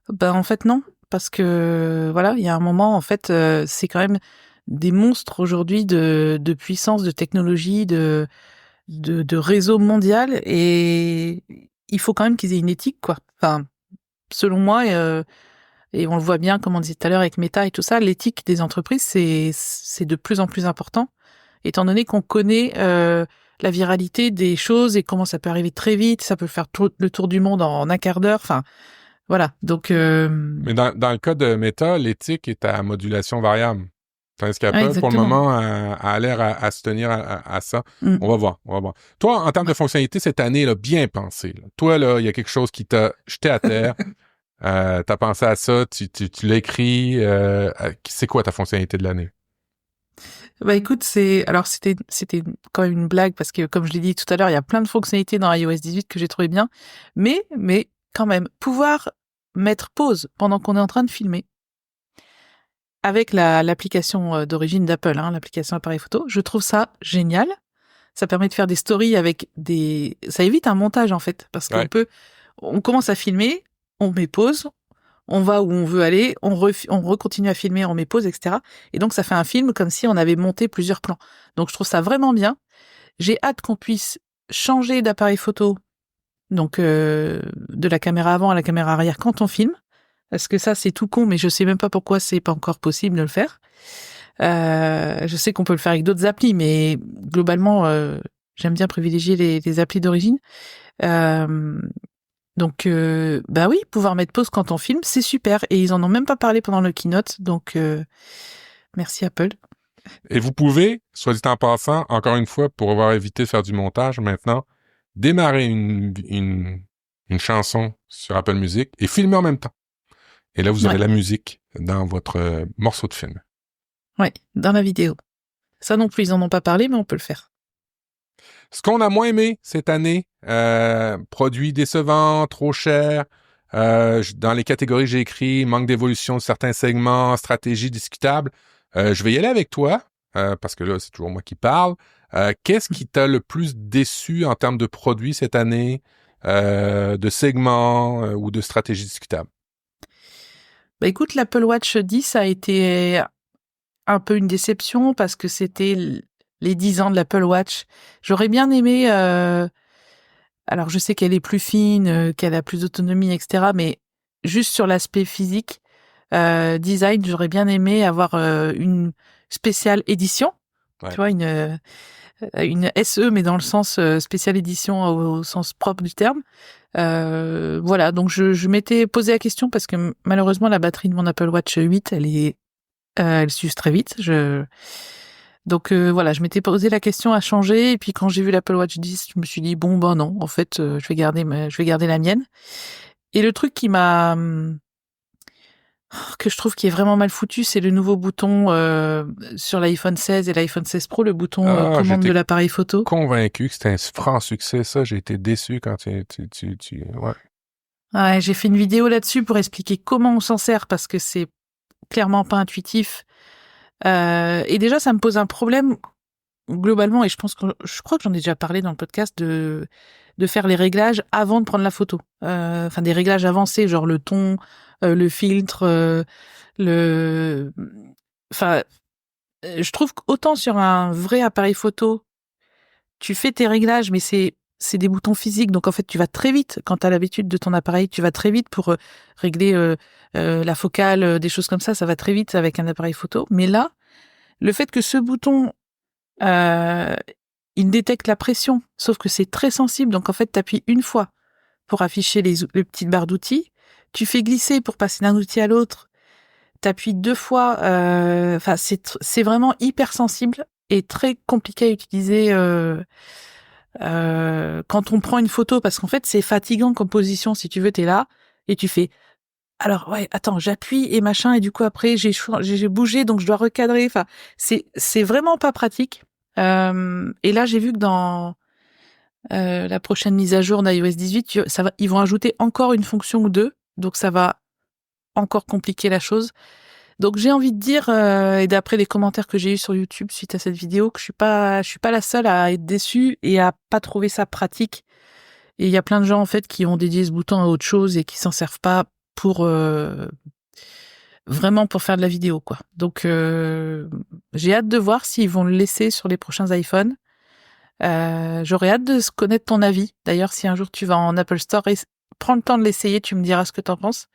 Ben en fait non, parce que voilà, il y a un moment en fait, c'est quand même des monstres aujourd'hui de puissance, de technologie, de réseau mondial, et il faut quand même qu'ils aient une éthique, quoi. Enfin, selon moi, et on le voit bien, comme on disait tout à l'heure avec Meta et tout ça, l'éthique des entreprises, c'est de plus en plus important, étant donné qu'on connaît la viralité des choses et comment ça peut arriver très vite, ça peut faire le tour du monde en un quart d'heure, enfin, voilà. Donc, Mais dans le cas de Meta, l'éthique est à modulation variable. Tandis qu'Apple, pour le exactement. moment, a l'air à se tenir à ça. Mm. On va voir. Toi, en termes de fonctionnalité, cette année, là, bien pensé. Là. Toi, là, il y a quelque chose qui t'a jeté à terre. T'as pensé à ça, tu l'as écrit. C'est quoi ta fonctionnalité de l'année? Bah écoute, c'était quand même une blague parce que comme je l'ai dit tout à l'heure, il y a plein de fonctionnalités dans iOS 18 que j'ai trouvé bien, mais quand même pouvoir mettre pause pendant qu'on est en train de filmer avec l'application d'origine d'Apple, hein, l'application appareil photo, je trouve ça génial. Ça permet de faire des stories avec ça évite un montage en fait, parce qu'on on commence à filmer, on met pause, on va où on veut aller, on recontinue à filmer, on met pause, etc. Et donc, ça fait un film comme si on avait monté plusieurs plans. Donc, je trouve ça vraiment bien. J'ai hâte qu'on puisse changer d'appareil photo, donc de la caméra avant à la caméra arrière quand on filme. Parce que ça, c'est tout con, mais je sais même pas pourquoi c'est pas encore possible de le faire. Je sais qu'on peut le faire avec d'autres applis, mais globalement, j'aime bien privilégier les applis d'origine. Donc, bah oui, pouvoir mettre pause quand on filme, c'est super. Et ils en ont même pas parlé pendant le keynote, donc merci Apple. Et vous pouvez, soit dit en passant, encore une fois, pour avoir évité de faire du montage maintenant, démarrer une chanson sur Apple Music et filmer en même temps. Et là, vous aurez la musique dans votre morceau de film. Ouais, dans la vidéo. Ça non plus, ils en ont pas parlé, mais on peut le faire. Ce qu'on a moins aimé cette année, produits décevants, trop chers, dans les catégories que j'ai écrites, manque d'évolution de certains segments, stratégie discutable. Je vais y aller avec toi, parce que là, c'est toujours moi qui parle. Qu'est-ce qui t'a le plus déçu en termes de produits cette année, de segments ou de stratégie discutable? Bah écoute, l'Apple Watch 10 a été un peu une déception parce que c'était les 10 ans de l'Apple Watch. J'aurais bien aimé... alors, je sais qu'elle est plus fine, qu'elle a plus d'autonomie, etc. Mais juste sur l'aspect physique, design, j'aurais bien aimé avoir une spéciale édition. Ouais. Tu vois, une SE, mais dans le sens spéciale édition au sens propre du terme. Voilà, donc je m'étais posé la question parce que malheureusement, la batterie de mon Apple Watch 8, elle s'use très vite. Donc voilà, je m'étais posé la question à changer, et puis quand j'ai vu l'Apple Watch 10, je me suis dit bon ben non, en fait, je vais garder la mienne. Et le truc que je trouve qui est vraiment mal foutu, c'est le nouveau bouton sur l'iPhone 16 et l'iPhone 16 Pro, le bouton commande de l'appareil photo. Convaincu que c'était un franc succès, ça. J'ai été déçu quand ouais. Ouais, j'ai fait une vidéo là-dessus pour expliquer comment on s'en sert parce que c'est clairement pas intuitif. Et déjà, ça me pose un problème globalement, et je crois que j'en ai déjà parlé dans le podcast de faire les réglages avant de prendre la photo. Enfin, des réglages avancés, genre le ton, le filtre, enfin, je trouve qu'autant sur un vrai appareil photo, tu fais tes réglages, mais c'est des boutons physiques, donc en fait tu vas très vite quand tu as l'habitude de ton appareil, tu vas très vite pour régler la focale, des choses comme ça va très vite avec un appareil photo. Mais là, le fait que ce bouton il détecte la pression, sauf que c'est très sensible, donc en fait t'appuies une fois pour afficher les petites barres d'outils, tu fais glisser pour passer d'un outil à l'autre, t'appuies 2 fois, enfin c'est vraiment hyper sensible et très compliqué à utiliser quand on prend une photo, parce qu'en fait c'est fatigant comme position. Si tu veux, t'es là et tu fais alors ouais, attends, j'appuie et machin, et du coup après j'ai bougé, donc je dois recadrer. Enfin, c'est vraiment pas pratique. Et là, j'ai vu que dans la prochaine mise à jour d'iOS 18, ils vont ajouter encore une fonction ou deux, donc ça va encore compliquer la chose. Donc j'ai envie de dire, et d'après les commentaires que j'ai eus sur YouTube suite à cette vidéo, que je suis pas la seule à être déçue et à pas trouver ça pratique. Et il y a plein de gens en fait qui ont dédié ce bouton à autre chose et qui s'en servent pas pour vraiment pour faire de la vidéo, quoi. Donc j'ai hâte de voir s'ils vont le laisser sur les prochains iPhones. J'aurais hâte de connaître ton avis. D'ailleurs, si un jour tu vas en Apple Store, prends le temps de l'essayer, tu me diras ce que t'en penses.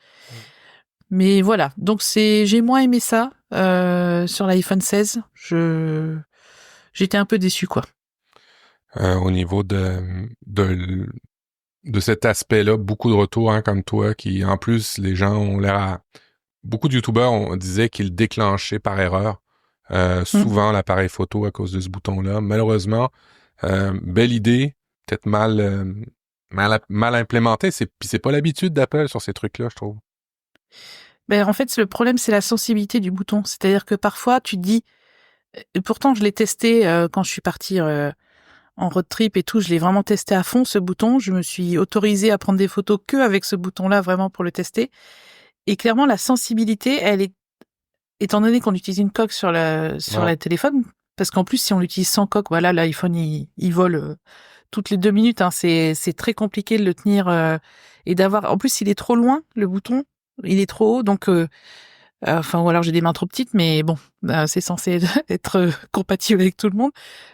Mais voilà, donc j'ai moins aimé ça sur l'iPhone 16. J'étais un peu déçu, quoi. Au niveau de cet aspect-là, beaucoup de retours, hein, comme toi, qui, en plus, les gens ont l'air à... Beaucoup de YouTubeurs disaient qu'ils déclenchaient par erreur souvent l'appareil photo à cause de ce bouton-là. Malheureusement, belle idée, peut-être mal implémentée. Puis c'est pas l'habitude d'Apple sur ces trucs-là, je trouve. Ben, en fait, le problème, c'est la sensibilité du bouton. C'est-à-dire que parfois, tu te dis... Et pourtant, je l'ai testé quand je suis partie en road trip et tout. Je l'ai vraiment testé à fond, ce bouton. Je me suis autorisée à prendre des photos que avec ce bouton-là, vraiment pour le tester. Et clairement, la sensibilité, elle est... Étant donné qu'on utilise une coque sur le téléphone, parce qu'en plus, si on l'utilise sans coque, voilà, l'iPhone, il vole toutes les 2 minutes. Hein, c'est très compliqué de le tenir et d'avoir... En plus, il est trop loin, le bouton. Il est trop haut, donc... Enfin, ou alors j'ai des mains trop petites, mais bon, c'est censé être compatible avec tout le monde.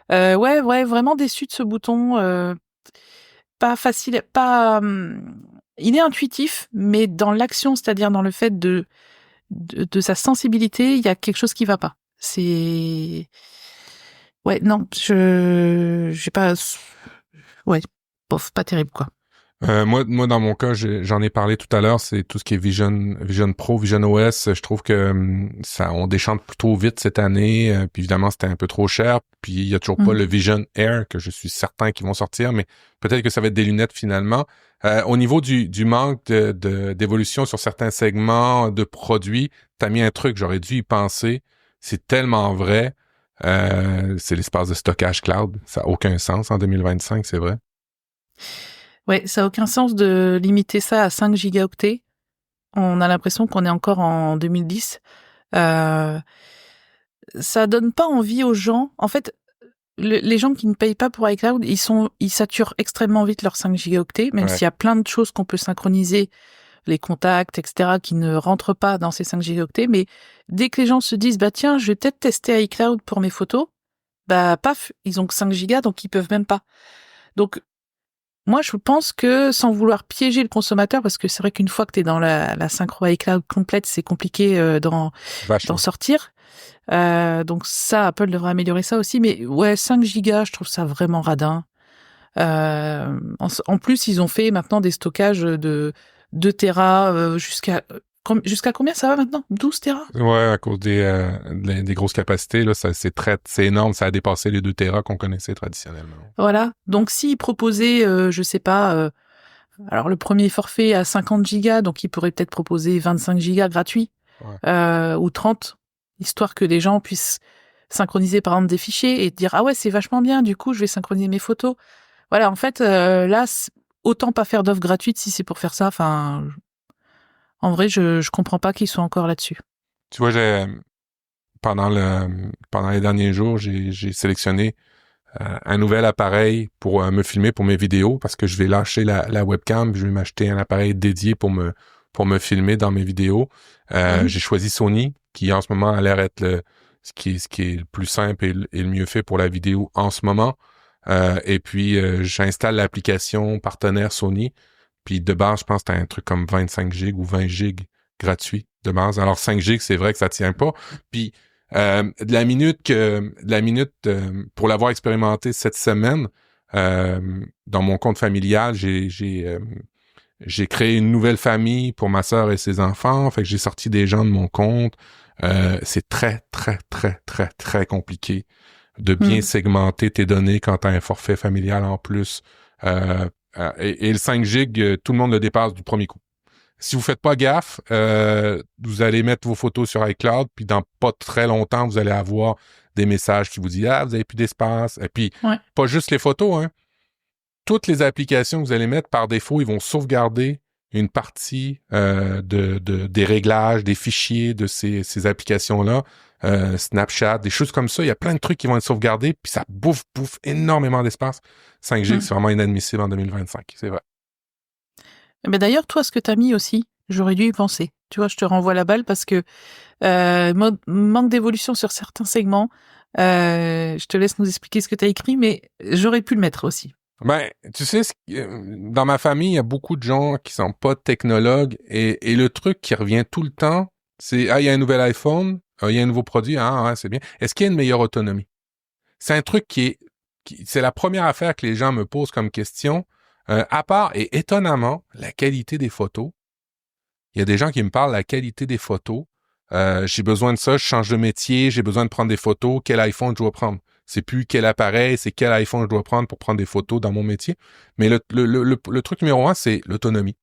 Ouais, vraiment déçu de ce bouton. Pas facile, pas... il est intuitif, mais dans l'action, c'est-à-dire dans le fait de sa sensibilité, il y a quelque chose qui va pas. C'est... Ouais, non, j'ai pas... Ouais, bof, pas terrible, quoi. Moi, dans mon cas, j'en ai parlé tout à l'heure, c'est tout ce qui est Vision Pro, Vision OS. Je trouve que on déchante plutôt vite cette année. Puis évidemment, c'était un peu trop cher. Puis il y a toujours pas le Vision Air que je suis certain qu'ils vont sortir, mais peut-être que ça va être des lunettes finalement. Au niveau du manque d'évolution sur certains segments de produits, t'as mis un truc, j'aurais dû y penser. C'est tellement vrai. C'est l'espace de stockage cloud. Ça a aucun sens en 2025, c'est vrai. Ouais, ça a aucun sens de limiter ça à 5 gigaoctets. On a l'impression qu'on est encore en 2010. Ça donne pas envie aux gens. En fait, les gens qui ne payent pas pour iCloud, ils saturent extrêmement vite leurs 5 gigaoctets, même s'il y a plein de choses qu'on peut synchroniser, les contacts, etc., qui ne rentrent pas dans ces 5 gigaoctets. Mais dès que les gens se disent, bah tiens, je vais peut-être tester iCloud pour mes photos, bah paf, ils ont que 5 gigas, donc ils peuvent même pas. Donc, moi, je pense que sans vouloir piéger le consommateur, parce que c'est vrai qu'une fois que tu es dans la synchro iCloud complète, c'est compliqué d'en sortir. Donc ça, Apple devrait améliorer ça aussi. Mais ouais, 5 gigas, je trouve ça vraiment radin. En plus, ils ont fait maintenant des stockages de 2 Tera jusqu'à combien ça va maintenant? 12 Tera? Ouais, à cause des grosses capacités, là, c'est énorme, ça a dépassé les 2 Tera qu'on connaissait traditionnellement. Voilà. Donc, s'ils proposaient, je sais pas, alors le premier forfait à 50 gigas, donc ils pourraient peut-être proposer 25 gigas gratuits, ou 30, histoire que les gens puissent synchroniser, par exemple, des fichiers et dire, ah ouais, c'est vachement bien, du coup, je vais synchroniser mes photos. Voilà, en fait, là, autant pas faire d'offre gratuite si c'est pour faire ça. Enfin, en vrai, je comprends pas qu'ils soient encore là-dessus. Tu vois, pendant les derniers jours, j'ai sélectionné un nouvel appareil pour me filmer pour mes vidéos parce que je vais lâcher la webcam, je vais m'acheter un appareil dédié pour me filmer dans mes vidéos. J'ai choisi Sony, qui en ce moment a l'air être ce qui est le plus simple et le mieux fait pour la vidéo en ce moment. Et puis j'installe l'application partenaire Sony. Puis de base, je pense que t'as un truc comme 25 gigs ou 20 gigs gratuit de base. Alors 5 gigs, c'est vrai que ça tient pas. Puis de la minute pour l'avoir expérimenté cette semaine, dans mon compte familial, j'ai créé une nouvelle famille pour ma sœur et ses enfants. Fait que j'ai sorti des gens de mon compte. C'est très, très, très, très, très compliqué de bien segmenter tes données quand t'as un forfait familial en plus. Et le 5 gigs, tout le monde le dépasse du premier coup. Si vous faites pas gaffe, vous allez mettre vos photos sur iCloud, puis dans pas très longtemps, vous allez avoir des messages qui vous disent « Ah, vous avez plus d'espace. » Et puis, pas juste les photos, hein. Toutes les applications que vous allez mettre, par défaut, ils vont sauvegarder une partie des réglages, des fichiers de ces applications-là. Snapchat, des choses comme ça. Il y a plein de trucs qui vont être sauvegardés, puis ça bouffe énormément d'espace. 5G, c'est vraiment inadmissible en 2025, c'est vrai. Mais d'ailleurs, toi, ce que t'as mis aussi, j'aurais dû y penser. Tu vois, je te renvoie la balle parce que manque d'évolution sur certains segments. Je te laisse nous expliquer ce que t'as écrit, mais j'aurais pu le mettre aussi. Ben, tu sais, dans ma famille, il y a beaucoup de gens qui sont pas technologues et le truc qui revient tout le temps, c'est « Ah, il y a un nouvel iPhone, il y a un nouveau produit, ah, ouais, c'est bien. Est-ce qu'il y a une meilleure autonomie? » C'est un truc c'est la première affaire que les gens me posent comme question. À part, et étonnamment, la qualité des photos. Il y a des gens qui me parlent de la qualité des photos. J'ai besoin de ça, je change de métier, j'ai besoin de prendre des photos. Quel iPhone je dois prendre? C'est plus quel appareil, c'est quel iPhone je dois prendre pour prendre des photos dans mon métier. Mais le truc numéro 1, c'est l'autonomie.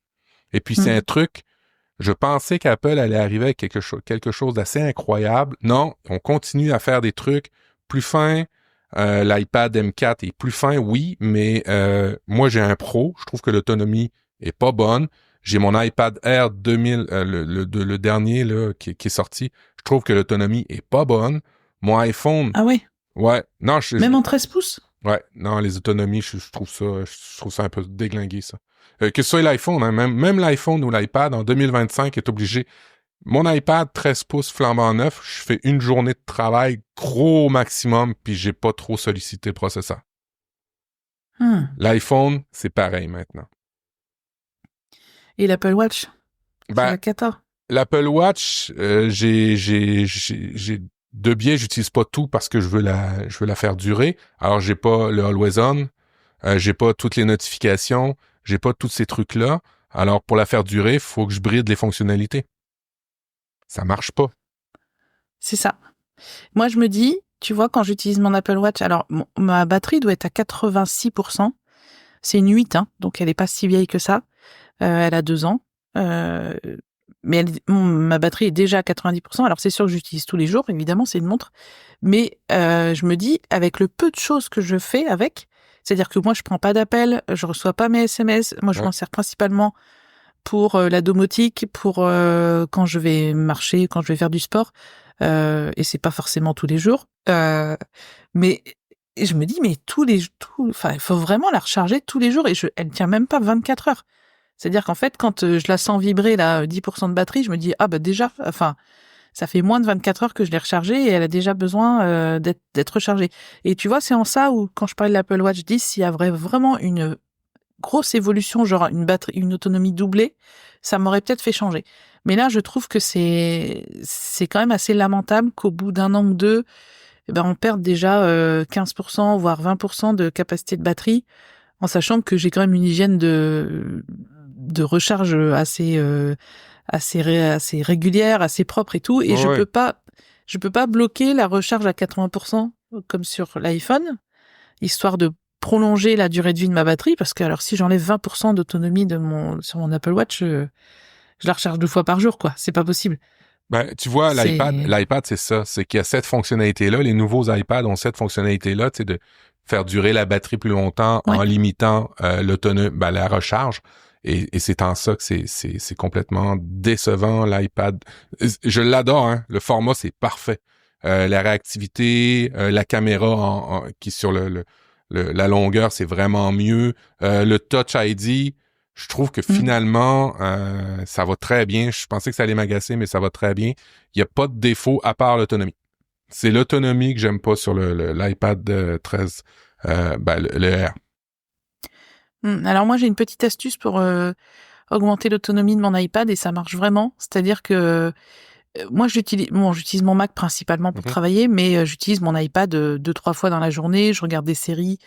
Et puis, c'est un truc, je pensais qu'Apple allait arriver avec quelque chose d'assez incroyable. Non, on continue à faire des trucs plus fins. L'iPad M4 est plus fin, oui, mais moi, j'ai un Pro. Je trouve que l'autonomie est pas bonne. J'ai mon iPad Air 2000, le dernier là qui est sorti. Je trouve que l'autonomie est pas bonne. Mon iPhone... Ah ouais? Ouais. Non, Même en 13 pouces? Ouais. Non, les autonomies, je trouve ça un peu déglingué, ça. Que ce soit l'iPhone, hein, même l'iPhone ou l'iPad, en 2025, est obligé... Mon iPad 13 pouces flambant neuf, je fais une journée de travail gros maximum, puis j'ai pas trop sollicité le processeur. L'iPhone, c'est pareil maintenant. Et l'Apple Watch? Ben, c'est la cata. L'Apple Watch, j'ai de biais, j'utilise pas tout parce que je veux la faire durer. Alors j'ai pas le Always On, j'ai pas toutes les notifications, j'ai pas tous ces trucs-là. Alors pour la faire durer, il faut que je bride les fonctionnalités. Ça marche pas. C'est ça. Moi, je me dis, tu vois, quand j'utilise mon Apple Watch, alors ma batterie doit être à 86%. C'est une 8, hein, donc elle est pas si vieille que ça. Elle a 2 ans. Mais ma batterie est déjà à 90%. Alors c'est sûr que j'utilise tous les jours, évidemment, c'est une montre. Mais je me dis, avec le peu de choses que je fais avec, c'est-à-dire que moi, je prends pas d'appels, je reçois pas mes SMS. Moi, je m'en sers principalement pour la domotique, pour quand je vais marcher, quand je vais faire du sport. Et c'est pas forcément tous les jours. Mais je me dis, mais enfin, il faut vraiment la recharger tous les jours et elle tient même pas 24 heures. C'est-à-dire qu'en fait, quand je la sens vibrer, là, 10% de batterie, je me dis, ah, bah, déjà, enfin, ça fait moins de 24 heures que je l'ai rechargée et elle a déjà besoin d'être rechargée. Et tu vois, c'est en ça où, quand je parlais de l'Apple Watch 10, s'il y a vraiment une grosse évolution, genre une autonomie doublée, ça m'aurait peut-être fait changer. Mais là, je trouve que c'est quand même assez lamentable qu'au bout d'un an ou deux, eh ben, on perde déjà 15%, voire 20% de capacité de batterie, en sachant que j'ai quand même une hygiène de recharge assez régulière, assez propre et tout, et je peux pas bloquer la recharge à 80% comme sur l'iPhone, histoire de prolonger la durée de vie de ma batterie, parce que alors si j'enlève 20% d'autonomie sur mon Apple Watch, je la recharge 2 fois par jour, quoi. C'est pas possible. Ben, tu vois, l'iPad, c'est ça. C'est qu'il y a cette fonctionnalité-là. Les nouveaux iPads ont cette fonctionnalité-là, tu sais, de faire durer la batterie plus longtemps en limitant la recharge. Et c'est en ça que c'est complètement décevant, l'iPad. Je l'adore, hein. Le format, c'est parfait. La réactivité, la caméra qui sur la longueur, c'est vraiment mieux. Le Touch ID, je trouve que finalement, ça va très bien. Je pensais que ça allait m'agacer, mais ça va très bien. Il n'y a pas de défaut à part l'autonomie. C'est l'autonomie que j'aime pas sur l'iPad 13, le R. Alors moi, j'ai une petite astuce pour augmenter l'autonomie de mon iPad et ça marche vraiment. C'est-à-dire que moi, j'utilise mon Mac principalement pour travailler, mais j'utilise mon iPad 2-3 fois dans la journée. Je regarde des séries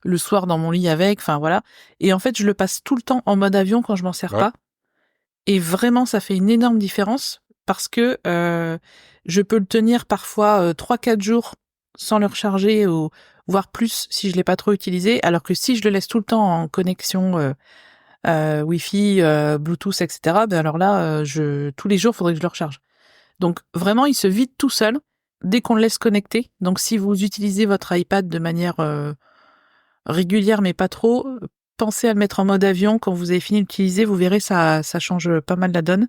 le soir dans mon lit avec, enfin voilà. Et en fait, je le passe tout le temps en mode avion quand je m'en sers pas. Et vraiment, ça fait une énorme différence parce que je peux le tenir parfois 3-4 jours sans le recharger, voire plus si je l'ai pas trop utilisé, alors que si je le laisse tout le temps en connexion Wi-Fi, Bluetooth, etc. Ben alors là, tous les jours, faudrait que je le recharge. Donc vraiment, il se vide tout seul dès qu'on le laisse connecter. Donc si vous utilisez votre iPad de manière régulière, mais pas trop, pensez à le mettre en mode avion. Quand vous avez fini d'utiliser, vous verrez, ça change pas mal la donne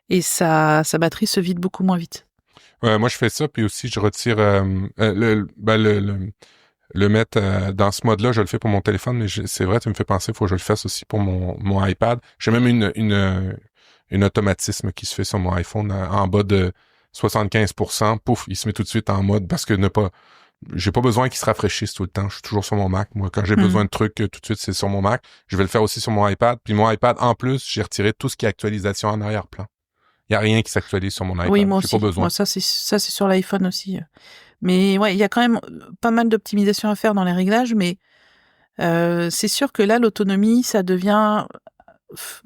et sa batterie se vide beaucoup moins vite. Ouais, moi, je fais ça, puis aussi, je retire le mettre dans ce mode-là. Je le fais pour mon téléphone, mais c'est vrai, tu me fais penser, il faut que je le fasse aussi pour mon iPad. J'ai même une automatisme qui se fait sur mon iPhone en bas de 75%. Pouf, il se met tout de suite en mode parce que j'ai pas besoin qu'il se rafraîchisse tout le temps. Je suis toujours sur mon Mac. Moi, quand j'ai besoin de trucs, tout de suite, c'est sur mon Mac. Je vais le faire aussi sur mon iPad. Puis mon iPad, en plus, j'ai retiré tout ce qui est actualisation en arrière-plan. Il y a rien qui s'actualise sur mon iPad. Oui, moi j'ai aussi. pas besoin. Moi, ça c'est sur l'iPhone aussi. Mais ouais, il y a quand même pas mal d'optimisation à faire dans les réglages, mais c'est sûr que là, l'autonomie, ça devient...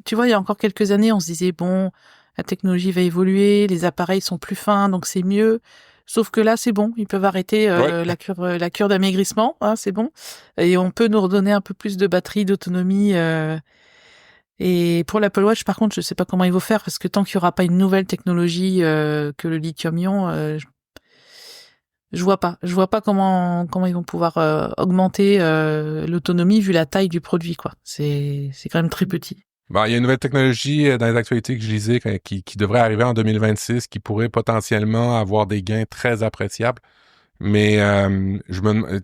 Tu vois, il y a encore quelques années, on se disait, bon, la technologie va évoluer, les appareils sont plus fins, donc c'est mieux. Sauf que là, c'est bon, ils peuvent arrêter la cure d'amaigrissement, hein, c'est bon. Et on peut nous redonner un peu plus de batterie, d'autonomie. Et pour l'Apple Watch, par contre, je sais pas comment ils vont faire, parce que tant qu'il y aura pas une nouvelle technologie que le lithium-ion, je vois pas. Je vois pas comment ils vont pouvoir augmenter l'autonomie vu la taille du produit, quoi. C'est quand même très petit. Bon, il y a une nouvelle technologie dans les actualités que je lisais qui devrait arriver en 2026 qui pourrait potentiellement avoir des gains très appréciables. Mais je me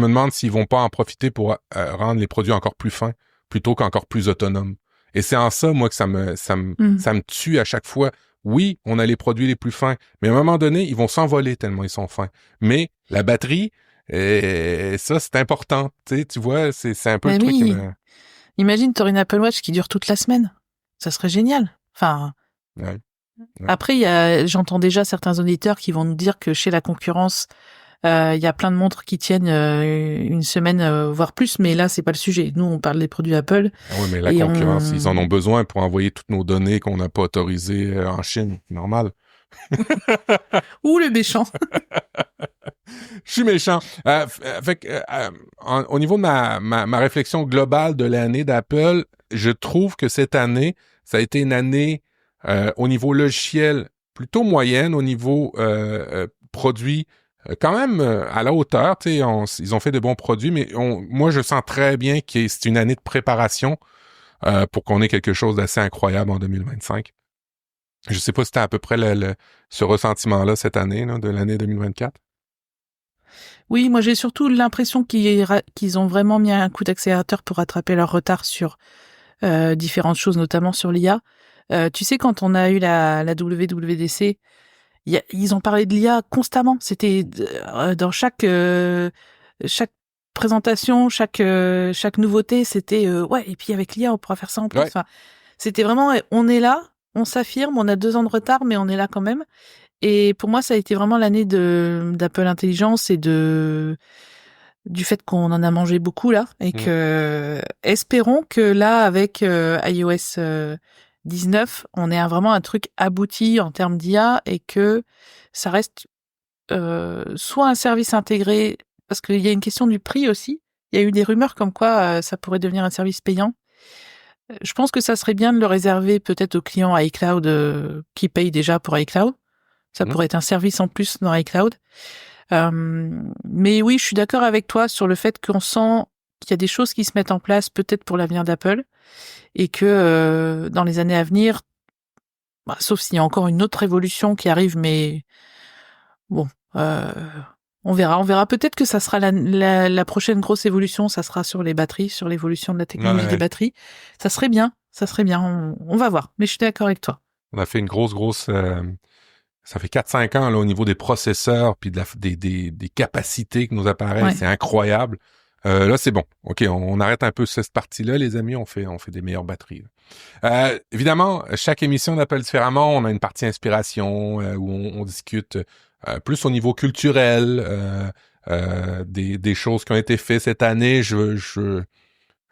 demande s'ils vont pas en profiter pour rendre les produits encore plus fins plutôt qu'encore plus autonomes. Et c'est en ça, moi, que ça me tue à chaque fois. Oui, on a les produits les plus fins, mais à un moment donné, ils vont s'envoler tellement ils sont fins. Mais la batterie, ça, c'est important. Tu vois, c'est un peu Mais le truc qui oui. me... Imagine, t'aurais une Apple Watch qui dure toute la semaine. Ça serait génial. Enfin, Ouais. après, j'entends déjà certains auditeurs qui vont nous dire que chez la concurrence, il y a plein de montres qui tiennent une semaine, voire plus, mais là, c'est pas le sujet. Nous, on parle des produits Apple. Ah oui, mais la concurrence, ils en ont besoin pour envoyer toutes nos données qu'on n'a pas autorisées en Chine. Normal. Ouh, le méchant. Je suis méchant. Au niveau de ma réflexion globale de l'année d'Apple, je trouve que cette année, ça a été une année au niveau logiciel plutôt moyenne, au niveau produit quand même à la hauteur. Ils ont fait de bons produits, mais moi je sens très bien que c'est une année de préparation pour qu'on ait quelque chose d'assez incroyable en 2025. Je sais pas si c'était à peu près ce ressentiment-là cette année, là, de l'année 2024. Oui, moi j'ai surtout l'impression qu'ils ont vraiment mis un coup d'accélérateur pour rattraper leur retard sur différentes choses, notamment sur l'IA. Tu sais, quand on a eu la WWDC, ils ont parlé de l'IA constamment. C'était dans chaque présentation, chaque nouveauté, c'était ouais. Et puis avec l'IA, on pourra faire ça en plus. Ouais. Enfin, c'était vraiment, on est là, on s'affirme, on a 2 ans de retard, mais on est là quand même. Et pour moi, ça a été vraiment l'année d'Apple Intelligence et du fait qu'on en a mangé beaucoup là, et que espérons que là, avec iOS 19, on ait vraiment un truc abouti en termes d'IA et que ça reste soit un service intégré, parce qu'il y a une question du prix aussi. Il y a eu des rumeurs comme quoi ça pourrait devenir un service payant. Je pense que ça serait bien de le réserver peut-être aux clients iCloud qui payent déjà pour iCloud. Ça pourrait être un service en plus dans iCloud. Mais oui, je suis d'accord avec toi sur le fait qu'on sent qu'il y a des choses qui se mettent en place peut-être pour l'avenir d'Apple et que dans les années à venir, sauf s'il y a encore une autre révolution qui arrive, mais bon, on verra. On verra peut-être que ça sera la prochaine grosse évolution, ça sera sur les batteries, sur l'évolution de la technologie des batteries. Ça serait bien. On va voir. Mais je suis d'accord avec toi. On a fait une grosse... Ça fait 4-5 ans là, au niveau des processeurs puis des capacités que nos appareils, c'est incroyable. Là, c'est bon. OK, on arrête un peu cette partie-là, les amis. On fait des meilleures batteries. Évidemment, chaque émission d'Apple différemment, on a une partie inspiration où on discute plus au niveau culturel des choses qui ont été faites cette année. Je veux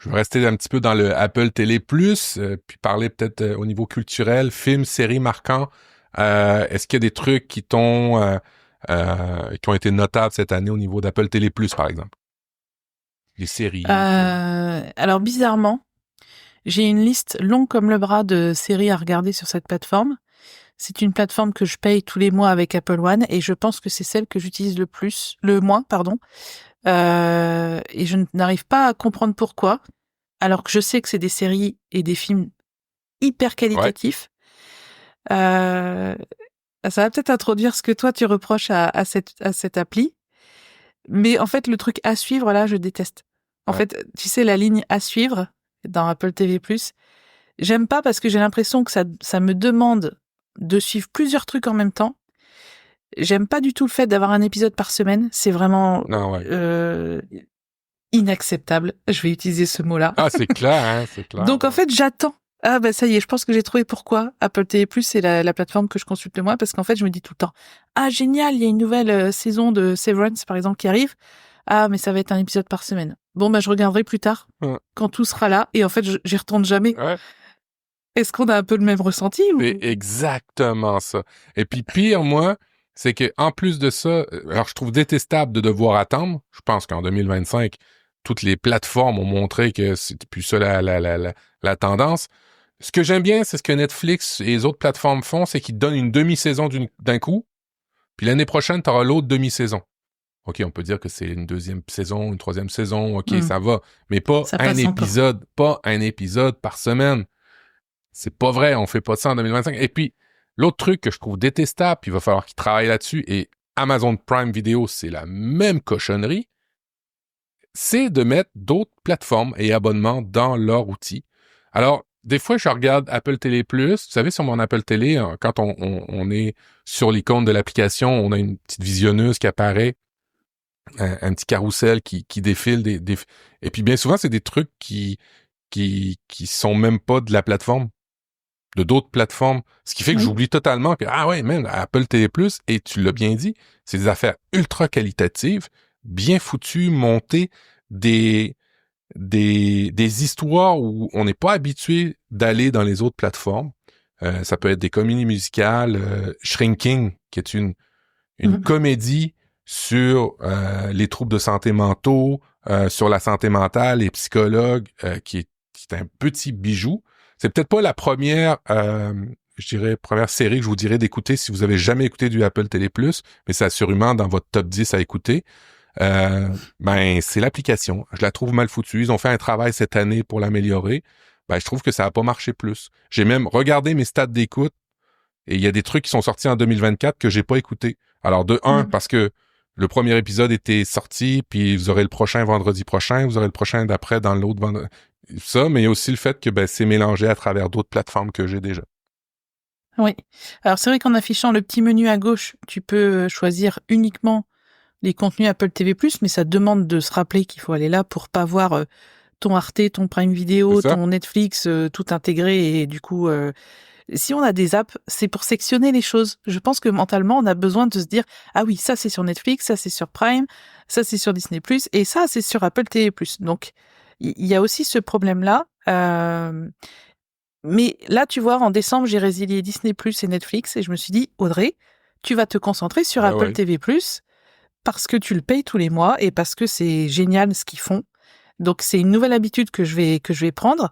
rester un petit peu dans le Apple TV+, puis parler peut-être au niveau culturel, films, séries marquants. Est-ce qu'il y a des trucs qui ont été notables cette année au niveau d'Apple TV+, par exemple? Les séries. Alors, bizarrement, J'ai une liste longue comme le bras de séries à regarder sur cette plateforme. C'est une plateforme que je paye tous les mois avec Apple One et je pense que c'est celle que j'utilise le moins, pardon. Et je n'arrive pas à comprendre pourquoi, alors que je sais que c'est des séries et des films hyper Ouais. qualitatifs. Ça va peut-être introduire ce que toi tu reproches à cette appli. Mais en fait, le truc à suivre, là, je déteste. En Ouais. fait, tu sais, la ligne à suivre dans Apple TV+, j'aime pas parce que j'ai l'impression que ça me demande de suivre plusieurs trucs en même temps. J'aime pas du tout le fait d'avoir un épisode par semaine. C'est vraiment Non, ouais. inacceptable. Je vais utiliser ce mot-là. Ah, c'est clair, hein, c'est clair. Donc en fait, j'attends. Ah bah ça y est, je pense que j'ai trouvé pourquoi Apple TV+, c'est la plateforme que je consulte le moins parce qu'en fait, je me dis tout le temps, ah génial, il y a une nouvelle saison de Severance par exemple qui arrive. Ah mais ça va être un épisode par semaine. Bon bah je regarderai plus tard Ouais. quand tout sera là et en fait, j'y retourne jamais. Ouais. Est-ce qu'on a un peu le même ressenti C'est ou exactement ça. Et puis pire, moi, c'est que en plus de ça, alors je trouve détestable de devoir attendre. Je pense qu'en 2025, toutes les plateformes ont montré que c'est plus ça la tendance. Ce que j'aime bien, c'est ce que Netflix et les autres plateformes font, c'est qu'ils te donnent une demi-saison d'un coup, puis l'année prochaine, tu auras l'autre demi-saison. OK, on peut dire que c'est une deuxième saison, une troisième saison, OK, ça va, mais ça passe encore? pas un épisode par semaine. C'est pas vrai, on fait pas ça en 2025. Et puis, l'autre truc que je trouve détestable, puis il va falloir qu'ils travaillent là-dessus, et Amazon Prime Video, c'est la même cochonnerie, c'est de mettre d'autres plateformes et abonnements dans leur outil. Alors, des fois, je regarde Apple TV+, vous savez, sur mon Apple Télé, quand on est sur l'icône de l'application, on a une petite visionneuse qui apparaît, un petit carrousel qui défile, et puis bien souvent, c'est des trucs qui sont même pas de la plateforme, de d'autres plateformes. Ce qui fait que Oui. j'oublie totalement que, ah ouais, même Apple TV+, et tu l'as bien dit, c'est des affaires ultra qualitatives, bien foutues, montées, des histoires où on n'est pas habitué d'aller dans les autres plateformes. Ça peut être des comédies musicales, Shrinking, qui est une comédie sur les troubles de santé mentaux, sur la santé mentale, les psychologues, qui est un petit bijou. C'est peut-être pas la première, je dirais, première série que je vous dirais d'écouter si vous avez jamais écouté du Apple Télé+, mais c'est assurément dans votre top 10 à écouter. Ben, c'est l'application. Je la trouve mal foutue. Ils ont fait un travail cette année pour l'améliorer. Ben, je trouve que ça a pas marché plus. J'ai même regardé mes stats d'écoute et il y a des trucs qui sont sortis en 2024 que j'ai pas écoutés. Alors, de un, parce que le premier épisode était sorti, puis vous aurez le prochain vendredi prochain, vous aurez le prochain d'après dans l'autre vendredi. Ça, mais il y a aussi le fait que ben, c'est mélangé à travers d'autres plateformes que j'ai déjà. Oui. Alors c'est vrai qu'en affichant le petit menu à gauche, tu peux choisir uniquement les contenus Apple TV+, mais ça demande de se rappeler qu'il faut aller là pour pas voir ton Arte, ton Prime C'est Video, ça? ton Netflix, tout intégré. Et du coup, si on a des apps, c'est pour sectionner les choses. Je pense que mentalement, on a besoin de se dire, ah oui, ça c'est sur Netflix, ça c'est sur Prime, ça c'est sur Disney+, et ça c'est sur Apple TV+. Donc, il y a aussi ce problème-là. Mais là, tu vois, en décembre, j'ai résilié Disney+ et Netflix et je me suis dit, Audrey, tu vas te concentrer sur Ouais, Apple ouais. TV+, parce que tu le payes tous les mois et parce que c'est génial ce qu'ils font. Donc, c'est une nouvelle habitude que je vais prendre.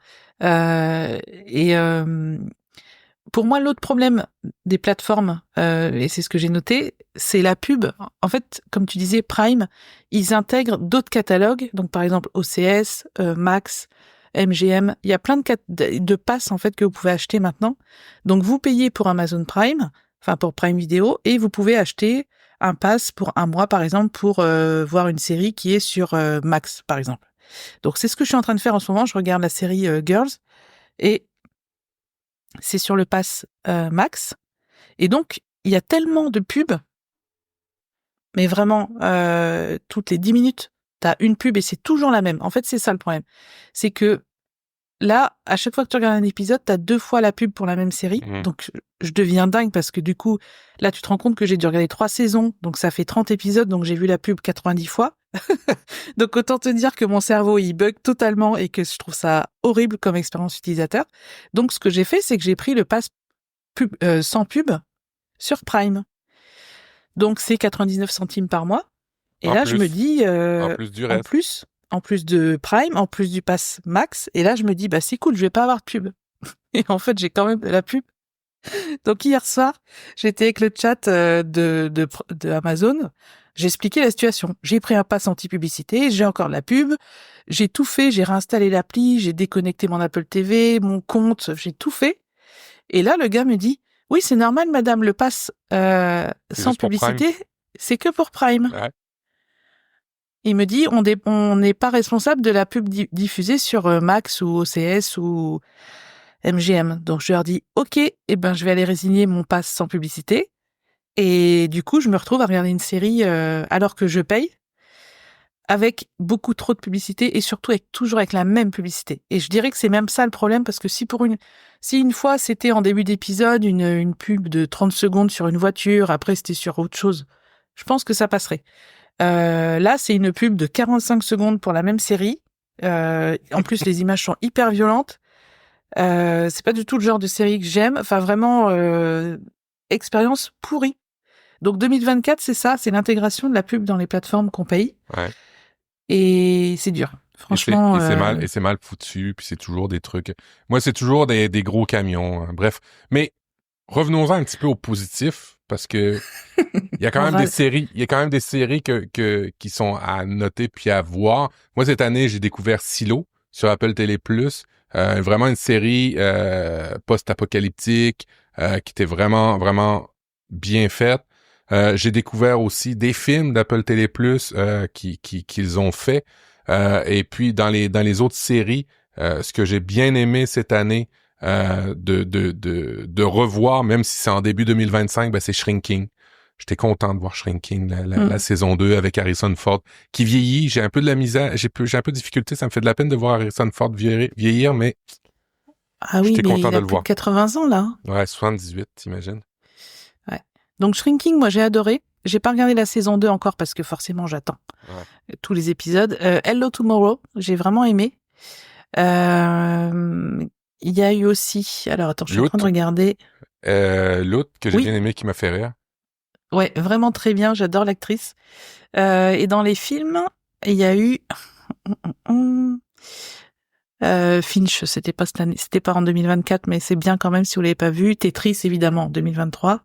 Pour moi, l'autre problème des plateformes, et c'est ce que j'ai noté, c'est la pub. En fait, comme tu disais, Prime, ils intègrent d'autres catalogues. Donc, par exemple, OCS, Max, MGM. Il y a plein de passes, en fait, que vous pouvez acheter maintenant. Donc, vous payez pour Amazon Prime, enfin, pour Prime Video, et vous pouvez acheter un pass pour un mois, par exemple, pour voir une série qui est sur Max, par exemple. Donc, c'est ce que je suis en train de faire en ce moment. Je regarde la série Girls, et c'est sur le pass Max. Et donc, il y a tellement de pubs, mais vraiment, toutes les 10 minutes, t'as une pub et c'est toujours la même. En fait, c'est ça le problème. C'est que là, à chaque fois que tu regardes un épisode, t'as 2 fois la pub pour la même série. Mhm. Donc, je deviens dingue parce que du coup, là, tu te rends compte que j'ai dû regarder 3 saisons. Donc, ça fait 30 épisodes. Donc, j'ai vu la pub 90 fois. Donc, autant te dire que mon cerveau, il bug totalement et que je trouve ça horrible comme expérience utilisateur. Donc, ce que j'ai fait, c'est que j'ai pris le pass pub, sans pub sur Prime. Donc, c'est 99 centimes par mois. Et En là, je me plus. dis, En plus du en reste. plus, en plus de Prime, en plus du pass Max. Et là, je me dis, bah c'est cool, je vais pas avoir de pub. Et en fait, j'ai quand même de la pub. Donc hier soir, j'étais avec le chat de Amazon. J'ai expliqué la situation. J'ai pris un pass anti-publicité, j'ai encore de la pub. J'ai tout fait, j'ai réinstallé l'appli, j'ai déconnecté mon Apple TV, mon compte, j'ai tout fait. Et là, le gars me dit, oui, c'est normal, madame, le pass sans publicité, c'est que pour Prime. Ouais. Il me dit, on n'est pas responsable de la pub diffusée sur Max ou OCS ou MGM. Donc je leur dis, ok, je vais aller résigner mon pass sans publicité. Et du coup, je me retrouve à regarder une série alors que je paye, avec beaucoup trop de publicité et surtout toujours avec la même publicité. Et je dirais que c'est même ça le problème, parce que si une fois c'était en début d'épisode une pub de 30 secondes sur une voiture, après c'était sur autre chose, je pense que ça passerait. Là, c'est une pub de 45 secondes pour la même série. En plus, les images sont hyper violentes. C'est pas du tout le genre de série que j'aime. Enfin, vraiment, expérience pourrie. Donc 2024, c'est ça, c'est l'intégration de la pub dans les plateformes qu'on paye. Ouais. Et c'est dur. Franchement. Et c'est mal foutu, puis c'est toujours des trucs. Moi, c'est toujours des gros camions. Hein. Bref. Mais revenons-en un petit peu au positif, parce que il y a quand même des séries, qui sont à noter puis à voir. Moi, cette année, j'ai découvert Silo sur Apple TV+. Vraiment une série post-apocalyptique qui était vraiment, vraiment bien faite. J'ai découvert aussi des films d'Apple TV+, qu'ils ont fait. Et puis, dans les autres séries, ce que j'ai bien aimé cette année, de revoir, même si c'est en début 2025, c'est Shrinking. J'étais content de voir Shrinking, la saison 2 avec Harrison Ford, qui vieillit. J'ai un peu de la misère, j'ai un peu de difficulté. Ça me fait de la peine de voir Harrison Ford vieillir, mais j'étais content de le voir. 80 ans, là. Ouais, 78, t'imagines? Ouais. Donc Shrinking, moi, j'ai adoré. J'ai pas regardé la saison 2 encore parce que forcément, j'attends tous les épisodes. Hello Tomorrow, j'ai vraiment aimé. Il y a eu aussi... Alors, attends, je suis en train de regarder. L'autre que j'ai bien aimé, qui m'a fait rire. Ouais, vraiment très bien, j'adore l'actrice. Et dans les films, il y a eu Finch, c'était pas cette année, c'était pas en 2024, mais c'est bien quand même si vous l'avez pas vu. Tetris, évidemment, 2023.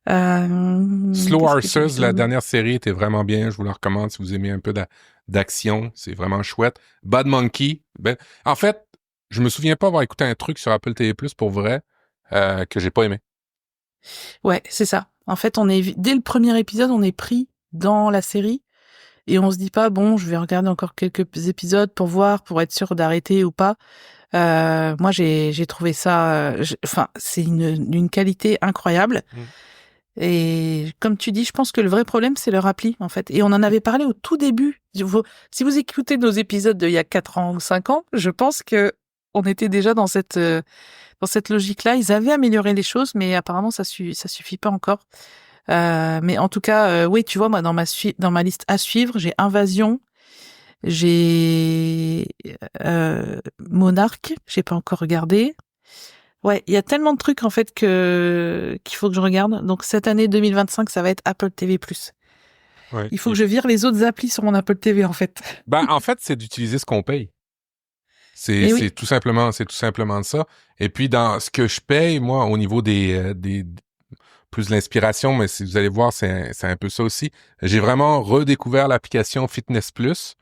Slow Horses, la dernière série était vraiment bien, je vous la recommande si vous aimez un peu d'action, c'est vraiment chouette. Bad Monkey, en fait, je me souviens pas avoir écouté un truc sur Apple TV+, pour vrai, que j'ai pas aimé. Ouais, c'est ça. En fait, dès le premier épisode, on est pris dans la série et on se dit pas, bon, je vais regarder encore quelques épisodes pour voir, pour être sûr d'arrêter ou pas. Moi, j'ai trouvé ça, c'est d'une qualité incroyable. Et comme tu dis, je pense que le vrai problème, c'est leur appli, en fait. Et on en avait parlé au tout début. Si vous écoutez nos épisodes d'il y a 4 ans ou 5 ans, je pense que on était déjà dans cette logique-là. Ils avaient amélioré les choses, mais apparemment, ça suffit pas encore. Mais en tout cas, oui, tu vois, moi, dans ma liste à suivre, j'ai Invasion, j'ai Monarch, j'ai pas encore regardé. Ouais, il y a tellement de trucs en fait qu'il faut que je regarde. Donc cette année 2025, ça va être Apple TV+. Ouais, il faut que je vire les autres applis sur mon Apple TV en fait. En fait, c'est d'utiliser ce qu'on paye. C'est tout simplement de ça. Et puis dans ce que je paye, moi, au niveau des plus de l'inspiration, mais si vous allez voir, c'est un peu ça aussi. J'ai vraiment redécouvert l'application Fitness Plus.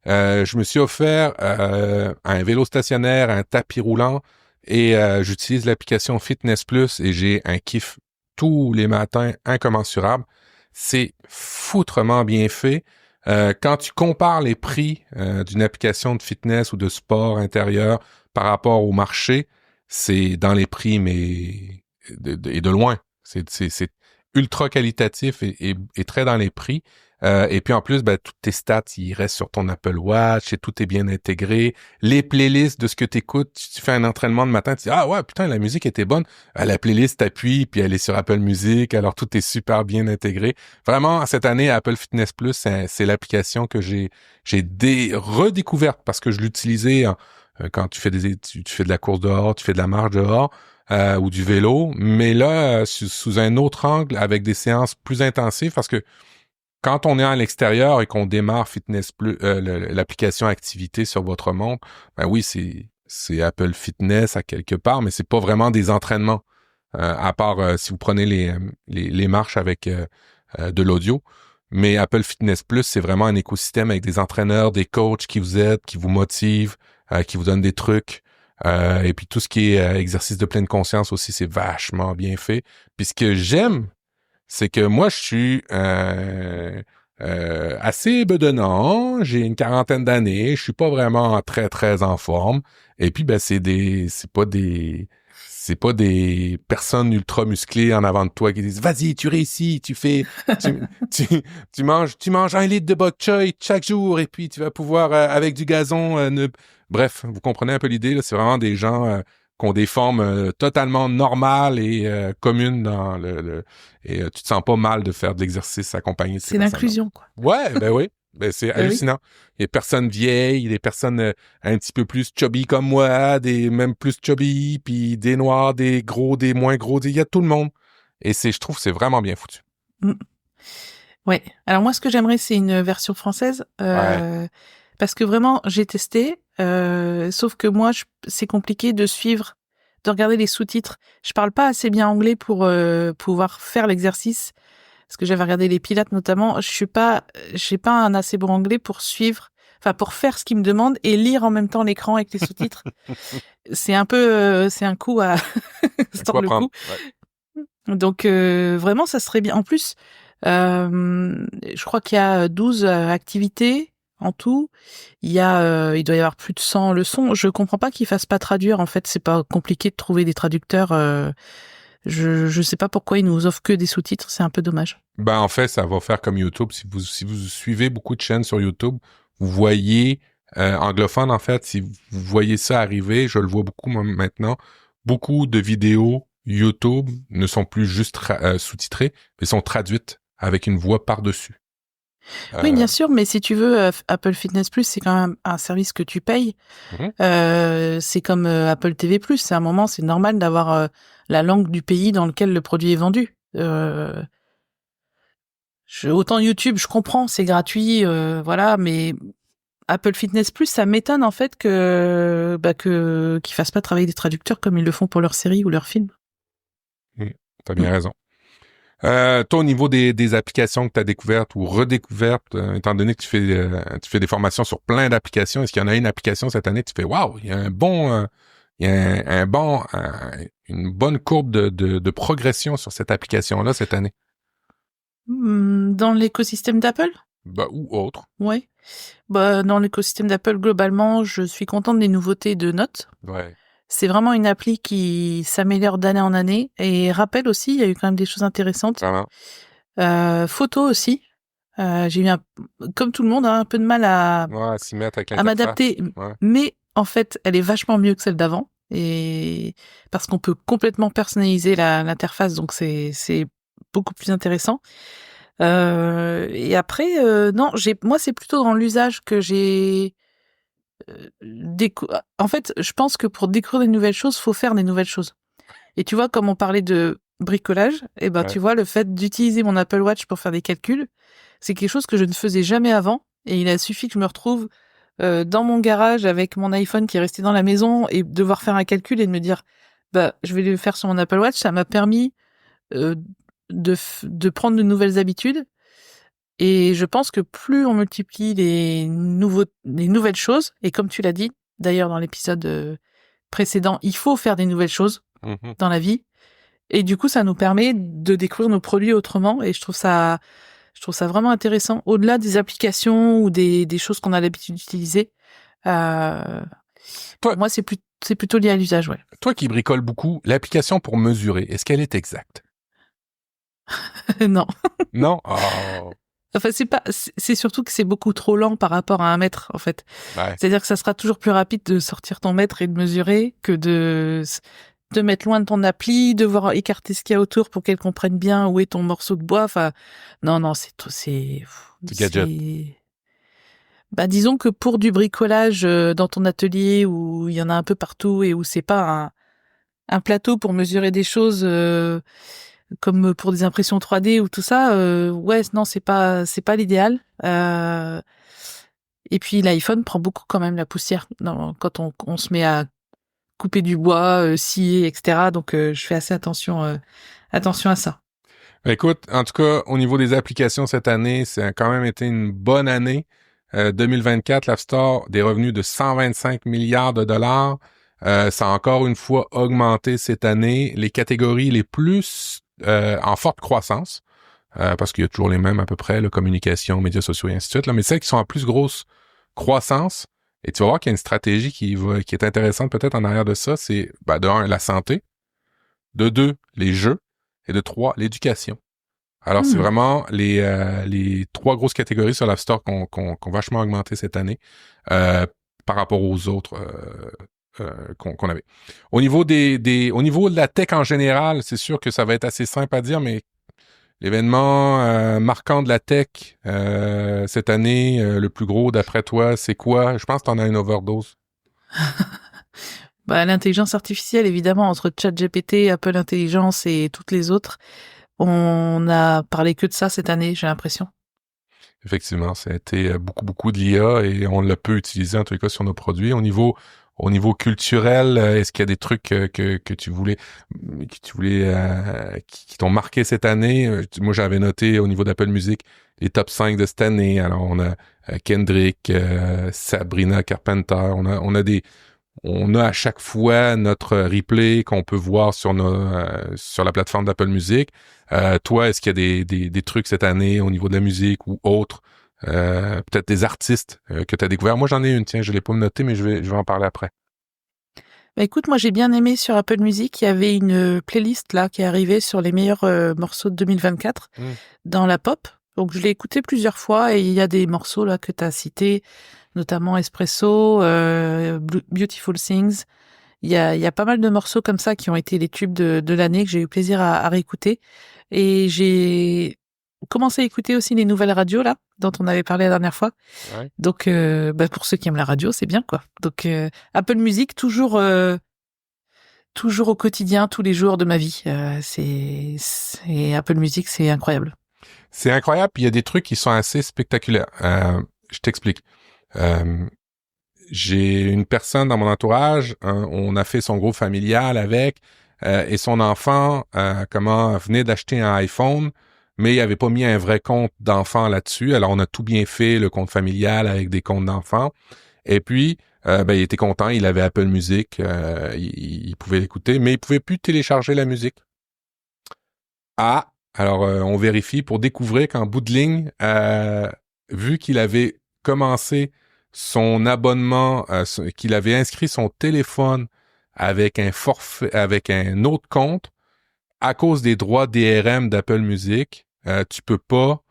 Je me suis offert un vélo stationnaire, un tapis roulant. Et j'utilise l'application Fitness Plus et j'ai un kiff tous les matins incommensurable. C'est foutrement bien fait. Quand tu compares les prix d'une application de fitness ou de sport intérieur par rapport au marché, c'est dans les prix, mais de loin. C'est ultra qualitatif et très dans les prix. Et puis en plus, toutes tes stats, ils restent sur ton Apple Watch et tout est bien intégré. Les playlists de ce que t'écoutes, tu fais un entraînement de matin, tu dis « Ah ouais, putain, la musique était bonne. » La playlist t'appuie, puis elle est sur Apple Music, alors tout est super bien intégré. Vraiment, cette année, Apple Fitness Plus, c'est l'application que j'ai redécouverte parce que je l'utilisais quand tu fais de la course dehors, tu fais de la marche dehors, ou du vélo, mais là, sous un autre angle, avec des séances plus intensives, parce que quand on est à l'extérieur et qu'on démarre Fitness Plus, l'application Activité sur votre montre, ben oui, c'est Apple Fitness à quelque part, mais c'est pas vraiment des entraînements. À part si vous prenez les marches avec de l'audio. Mais Apple Fitness Plus, c'est vraiment un écosystème avec des entraîneurs, des coachs qui vous aident, qui vous motivent, qui vous donnent des trucs. Et puis tout ce qui est exercice de pleine conscience aussi, c'est vachement bien fait. Puis ce que j'aime, c'est que moi, je suis assez bedonnant. J'ai une quarantaine d'années. Je suis pas vraiment très, très en forme. Et puis, ben, c'est pas des personnes ultra musclées en avant de toi qui disent, vas-y, tu réussis, tu, tu, tu manges 1 litre de bok choy chaque jour et puis tu vas pouvoir, avec du gazon, bref, vous comprenez un peu l'idée, là. C'est vraiment des gens, qui ont des formes totalement normales et communes dans et tu te sens pas mal de faire de l'exercice accompagné de ces C'est personnes-là. l'inclusion, quoi. Ouais, ben oui. Ben c'est hallucinant. Il y a des personnes vieilles, des personnes un petit peu plus chubby comme moi, des même plus chubby, puis des noirs, des gros, des moins gros, il y a tout le monde. Et je trouve que c'est vraiment bien foutu. Ouais. Alors moi, ce que j'aimerais, c'est une version française, parce que vraiment, j'ai testé, sauf que moi, c'est compliqué de suivre, de regarder les sous-titres. Je parle pas assez bien anglais pour pouvoir faire l'exercice. Parce que j'avais regardé les pilates notamment, j'ai pas un assez bon anglais pour suivre, enfin pour faire ce qu'ils me demandent et lire en même temps l'écran avec les sous-titres. C'est un peu, c'est un coup à se tordre le cou. Ouais. Donc vraiment, ça serait bien. En plus, je crois qu'il y a 12 activités en tout. Il doit y avoir plus de 100 leçons. Je comprends pas qu'ils fassent pas traduire. En fait, c'est pas compliqué de trouver des traducteurs. Je sais pas pourquoi ils nous offrent que des sous-titres, c'est un peu dommage. Ben en fait, ça va faire comme YouTube. Si vous suivez beaucoup de chaînes sur YouTube, vous voyez anglophone en fait, si vous voyez ça arriver, je le vois beaucoup moi, maintenant, beaucoup de vidéos YouTube ne sont plus juste sous-titrées, mais sont traduites avec une voix par-dessus. Oui, bien sûr, mais si tu veux, Apple Fitness Plus, c'est quand même un service que tu payes. C'est comme Apple TV Plus. C'est un moment, c'est normal d'avoir la langue du pays dans lequel le produit est vendu. Autant YouTube, je comprends, c'est gratuit, voilà, mais Apple Fitness Plus, ça m'étonne en fait qu'ils fassent pas travailler des traducteurs comme ils le font pour leurs séries ou leurs films. T'as bien raison. Toi, au niveau des applications que tu as découvertes ou redécouvertes, étant donné que tu fais des formations sur plein d'applications, est-ce qu'il y en a une application cette année que tu fais waouh, il y a une bonne courbe de progression sur cette application-là cette année? Dans l'écosystème d'Apple? Bah, ou autre. Ouais. Bah, dans l'écosystème d'Apple, globalement, je suis contente des nouveautés de Notes. Ouais. C'est vraiment une appli qui s'améliore d'année en année. Et rappel aussi, il y a eu quand même des choses intéressantes. Vraiment. Photo aussi. J'ai eu comme tout le monde, un peu de mal à s'y mettre avec à m'adapter. Ouais. Mais en fait, elle est vachement mieux que celle d'avant. Et parce qu'on peut complètement personnaliser l'interface, donc c'est beaucoup plus intéressant. Et après, non, moi c'est plutôt dans l'usage que j'ai en fait, je pense que pour découvrir des nouvelles choses, faut faire des nouvelles choses. Et tu vois, comme on parlait de bricolage, tu vois, le fait d'utiliser mon Apple Watch pour faire des calculs, c'est quelque chose que je ne faisais jamais avant. Et il a suffi que je me retrouve dans mon garage avec mon iPhone qui est resté dans la maison et devoir faire un calcul et de me dire, je vais le faire sur mon Apple Watch. Ça m'a permis de prendre de nouvelles habitudes. Et je pense que plus on multiplie les nouvelles choses, et comme tu l'as dit, d'ailleurs dans l'épisode précédent, il faut faire des nouvelles choses dans la vie. Et du coup, ça nous permet de découvrir nos produits autrement. Et je trouve ça vraiment intéressant. Au-delà des applications ou des choses qu'on a l'habitude d'utiliser, moi, c'est plutôt lié à l'usage, ouais. Toi qui bricoles beaucoup, l'application pour mesurer, est-ce qu'elle est exacte? Non. Non? Oh. Enfin, c'est surtout que c'est beaucoup trop lent par rapport à un mètre, en fait. Ouais. C'est-à-dire que ça sera toujours plus rapide de sortir ton mètre et de mesurer que de te mettre loin de ton appli, devoir écarter ce qu'il y a autour pour qu'elle comprenne bien où est ton morceau de bois. Enfin, non, c'est gadget. Disons que pour du bricolage dans ton atelier où il y en a un peu partout et où c'est pas un plateau pour mesurer des choses comme pour des impressions 3D ou tout ça, ouais, non, c'est pas l'idéal. Et puis l'iPhone prend beaucoup quand même la poussière quand on se met à couper du bois, scier, etc. Donc je fais assez attention à ça. Écoute, en tout cas, au niveau des applications cette année, ça a quand même été une bonne année. 2024, l'App Store, des revenus de 125 milliards de dollars. Ça a encore une fois augmenté cette année. Les catégories les plus en forte croissance, parce qu'il y a toujours les mêmes à peu près, la communication, médias sociaux et ainsi de suite, là, mais celles qui sont en plus grosse croissance, et tu vas voir qu'il y a une stratégie qui est intéressante peut-être en arrière de ça, c'est de un, la santé, de deux, les jeux, et de trois, l'éducation. Alors, c'est vraiment les trois grosses catégories sur l'App Store qu'on vachement augmenté cette année par rapport aux autres qu'on avait. Au niveau au niveau de la tech en général, c'est sûr que ça va être assez simple à dire, mais l'événement marquant de la tech cette année, le plus gros d'après toi, c'est quoi? Je pense que t'en as une overdose. L'intelligence artificielle, évidemment, entre ChatGPT, Apple Intelligence et toutes les autres, on a parlé que de ça cette année, j'ai l'impression. Effectivement, ça a été beaucoup de l'IA et on l'a peu utilisé en tout cas sur nos produits. Au niveau culturel, est-ce qu'il y a des trucs que tu voulais qui t'ont marqué cette année? Moi, j'avais noté au niveau d'Apple Music les top 5 de cette année. Alors, on a Kendrick, Sabrina Carpenter, on a à chaque fois notre replay qu'on peut voir sur sur la plateforme d'Apple Music. Toi, est-ce qu'il y a des trucs cette année au niveau de la musique ou autre? Peut-être des artistes que tu as découvert. Moi, j'en ai une, tiens, je l'ai pas noté, mais je vais en parler après. Écoute, moi j'ai bien aimé sur Apple Music, il y avait une playlist là qui est arrivée sur les meilleurs morceaux de 2024 dans la pop. Donc je l'ai écouté plusieurs fois et il y a des morceaux là que tu as cités, notamment Espresso, Beautiful Things. Il y a pas mal de morceaux comme ça qui ont été les tubes de l'année que j'ai eu plaisir à réécouter. Et j'ai commencé à écouter aussi les nouvelles radios là dont on avait parlé la dernière fois. Ouais. Donc pour ceux qui aiment la radio, c'est bien quoi. Donc Apple Music toujours au quotidien, tous les jours de ma vie. C'est Apple Music, c'est incroyable. C'est incroyable, puis il y a des trucs qui sont assez spectaculaires. Je t'explique. J'ai une personne dans mon entourage, on a fait son groupe familial avec, et son enfant venait d'acheter un iPhone, mais il avait pas mis un vrai compte d'enfant là-dessus. Alors on a tout bien fait, le compte familial avec des comptes d'enfants. Et puis il était content, il avait Apple Music, il pouvait l'écouter, mais il pouvait plus télécharger la musique. Alors on vérifie pour découvrir qu'en bout de ligne, vu qu'il avait commencé son abonnement, qu'il avait inscrit son téléphone avec un forfait, avec un autre compte, à cause des droits DRM d'Apple Music, tu peux pas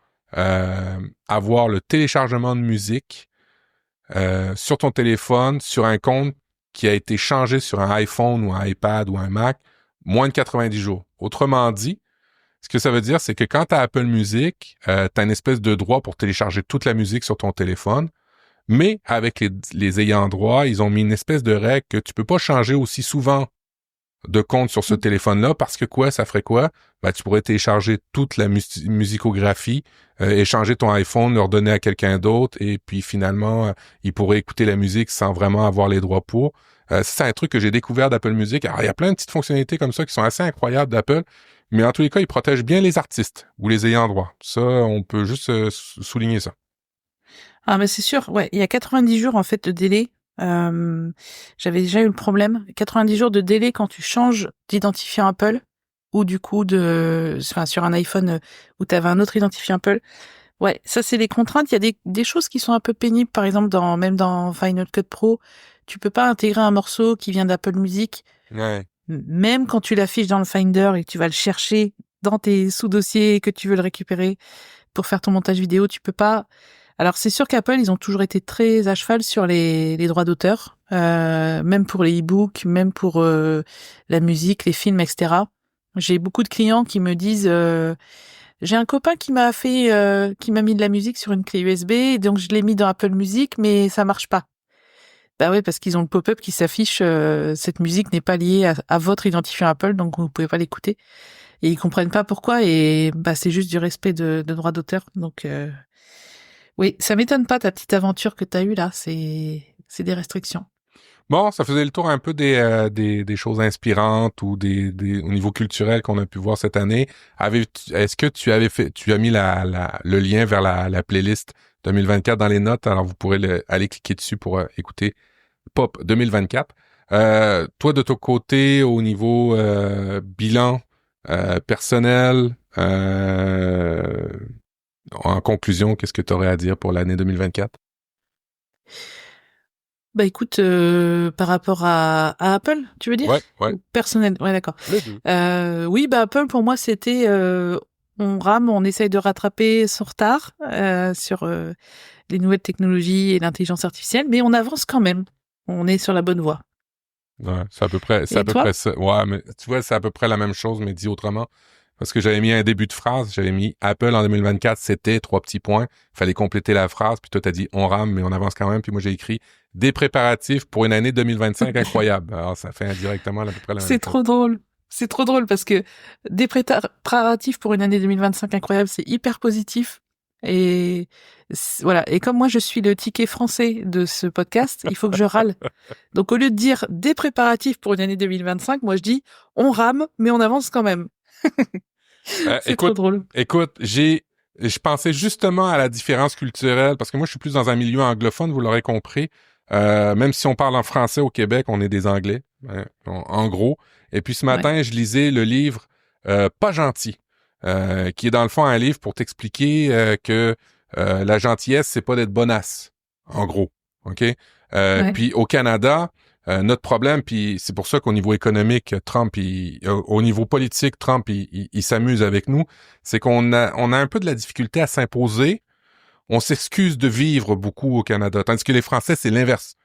avoir le téléchargement de musique sur ton téléphone, sur un compte qui a été changé sur un iPhone ou un iPad ou un Mac, moins de 90 jours. Autrement dit, ce que ça veut dire, c'est que quand tu as Apple Music, tu as une espèce de droit pour télécharger toute la musique sur ton téléphone, mais avec les ayants droit, ils ont mis une espèce de règle que tu peux pas changer aussi souvent de compte sur ce téléphone-là, parce que ça ferait quoi? Tu pourrais télécharger toute la musicographie, échanger ton iPhone, le redonner à quelqu'un d'autre, et puis finalement, il pourrait écouter la musique sans vraiment avoir les droits pour. C'est un truc que j'ai découvert d'Apple Music. Alors, il y a plein de petites fonctionnalités comme ça qui sont assez incroyables d'Apple, mais en tous les cas, ils protègent bien les artistes ou les ayants droit. Ça, on peut juste souligner ça. Ah, mais c'est sûr, ouais, il y a 90 jours en fait de délai. J'avais déjà eu le problème. 90 jours de délai quand tu changes d'identifiant Apple ou du coup sur un iPhone où tu avais un autre identifiant Apple. Ouais, ça c'est des contraintes. Il y a des choses qui sont un peu pénibles. Par exemple, même dans Final Cut Pro, tu peux pas intégrer un morceau qui vient d'Apple Music. Ouais. Même quand tu l'affiches dans le Finder et que tu vas le chercher dans tes sous-dossiers que tu veux le récupérer pour faire ton montage vidéo, tu peux pas. Alors c'est sûr qu'Apple, ils ont toujours été très à cheval sur les droits d'auteur, même pour les e-books, même pour la musique, les films, etc. J'ai beaucoup de clients qui me disent j'ai un copain qui m'a mis de la musique sur une clé USB, donc je l'ai mis dans Apple Music, mais ça marche pas. Bah oui, parce qu'ils ont le pop-up qui s'affiche, cette musique n'est pas liée à votre identifiant Apple, donc vous pouvez pas l'écouter. et ils comprennent pas pourquoi, et c'est juste du respect de droit d'auteur. Donc oui, ça m'étonne pas ta petite aventure que t'as eue là, c'est des restrictions. Bon, ça faisait le tour un peu des choses inspirantes ou au niveau culturel qu'on a pu voir cette année. Est-ce que tu as mis le lien vers la playlist 2024 dans les notes? Alors, vous pourrez aller cliquer dessus pour écouter Pop 2024. Toi, de ton côté, au niveau bilan personnel, en conclusion, qu'est-ce que tu aurais à dire pour l'année 2024? Écoute, par rapport à Apple, tu veux dire? Ouais. Ou personnel? Ouais, d'accord. Les deux. Oui, Apple pour moi c'était on rame, on essaye de rattraper son retard sur les nouvelles technologies et l'intelligence artificielle, mais on avance quand même. On est sur la bonne voie. Ouais, c'est à Et peu toi? près ça. Ouais, mais tu vois, c'est à peu près la même chose, mais dit autrement. Parce que j'avais mis un début de phrase, j'avais mis Apple en 2024, c'était 3 petits points. Il fallait compléter la phrase, puis toi t'as dit on rame, mais on avance quand même. Puis moi j'ai écrit des préparatifs pour une année 2025 incroyable. Alors ça fait indirectement à peu près la même C'est chose. trop drôle. C'est trop drôle parce que des préparatifs pour une année 2025 incroyable, c'est hyper positif. Et voilà. Et comme moi, je suis le ticket français de ce podcast, il faut que je râle. Donc, au lieu de dire des préparatifs pour une année 2025, moi, je dis on rame, mais on avance quand même. C'est trop drôle. Écoute, je pensais justement à la différence culturelle parce que moi je suis plus dans un milieu anglophone, vous l'aurez compris. Même si on parle en français au Québec, on est des Anglais, hein, en gros. Et puis ce matin, je lisais le livre Pas gentil, qui est dans le fond un livre pour t'expliquer que la gentillesse, c'est pas d'être bonasse, en gros. OK? Puis au Canada, notre problème, puis c'est pour ça qu'au niveau économique, au niveau politique, Trump, il s'amuse avec nous, c'est qu'on a un peu de la difficulté à s'imposer. On s'excuse de vivre beaucoup au Canada, tandis que les Français, c'est l'inverse.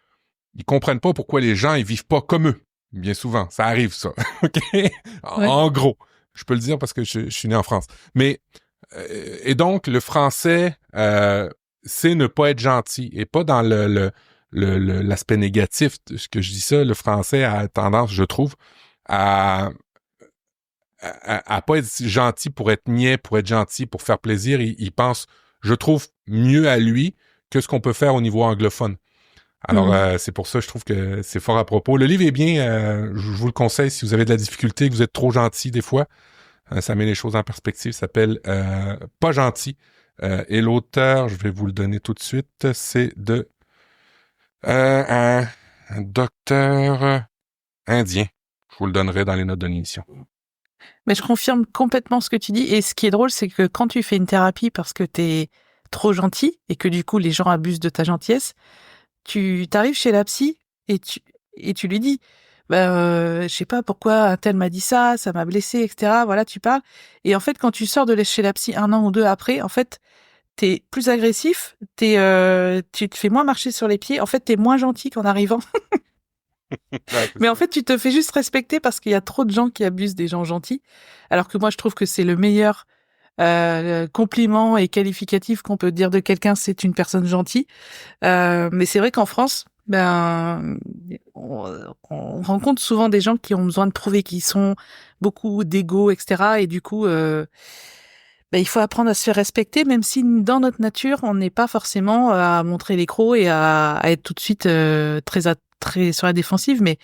Ils comprennent pas pourquoi les gens, ils vivent pas comme eux. Bien souvent, ça arrive, ça. OK? En gros. Je peux le dire parce que je suis né en France. Mais, et donc, le français, c'est ne pas être gentil et pas dans l'aspect négatif de ce que je dis ça. Le français a tendance, je trouve, à pas être gentil pour être niais, pour être gentil, pour faire plaisir. Il pense, je trouve, mieux à lui que ce qu'on peut faire au niveau anglophone. Alors, c'est pour ça, je trouve que c'est fort à propos. Le livre est bien, je vous le conseille si vous avez de la difficulté, que vous êtes trop gentil des fois. Ça met les choses en perspective. Ça s'appelle Pas gentil. Et l'auteur, je vais vous le donner tout de suite, c'est de un docteur indien. Je vous le donnerai dans les notes de l'émission. Mais je confirme complètement ce que tu dis. Et ce qui est drôle, c'est que quand tu fais une thérapie parce que t'es trop gentil et que du coup les gens abusent de ta gentillesse, tu t'arrives chez la psy et tu lui dis je sais pas pourquoi un tel m'a dit ça m'a blessé, etc. Voilà, tu parles, et en fait quand tu sors de chez la psy 1 an ou 2 après, en fait t'es plus agressif, tu te fais moins marcher sur les pieds, en fait t'es moins gentil qu'en arrivant. Mais en fait tu te fais juste respecter parce qu'il y a trop de gens qui abusent des gens gentils, alors que moi je trouve que c'est le meilleur compliment et qualificatif qu'on peut dire de quelqu'un, c'est une personne gentille. Mais c'est vrai qu'en France, on rencontre souvent des gens qui ont besoin de prouver qu'ils sont beaucoup d'ego, etc. Et du coup, il faut apprendre à se faire respecter, même si dans notre nature, on n'est pas forcément à montrer les crocs et à être tout de suite très sur la défensive. Mais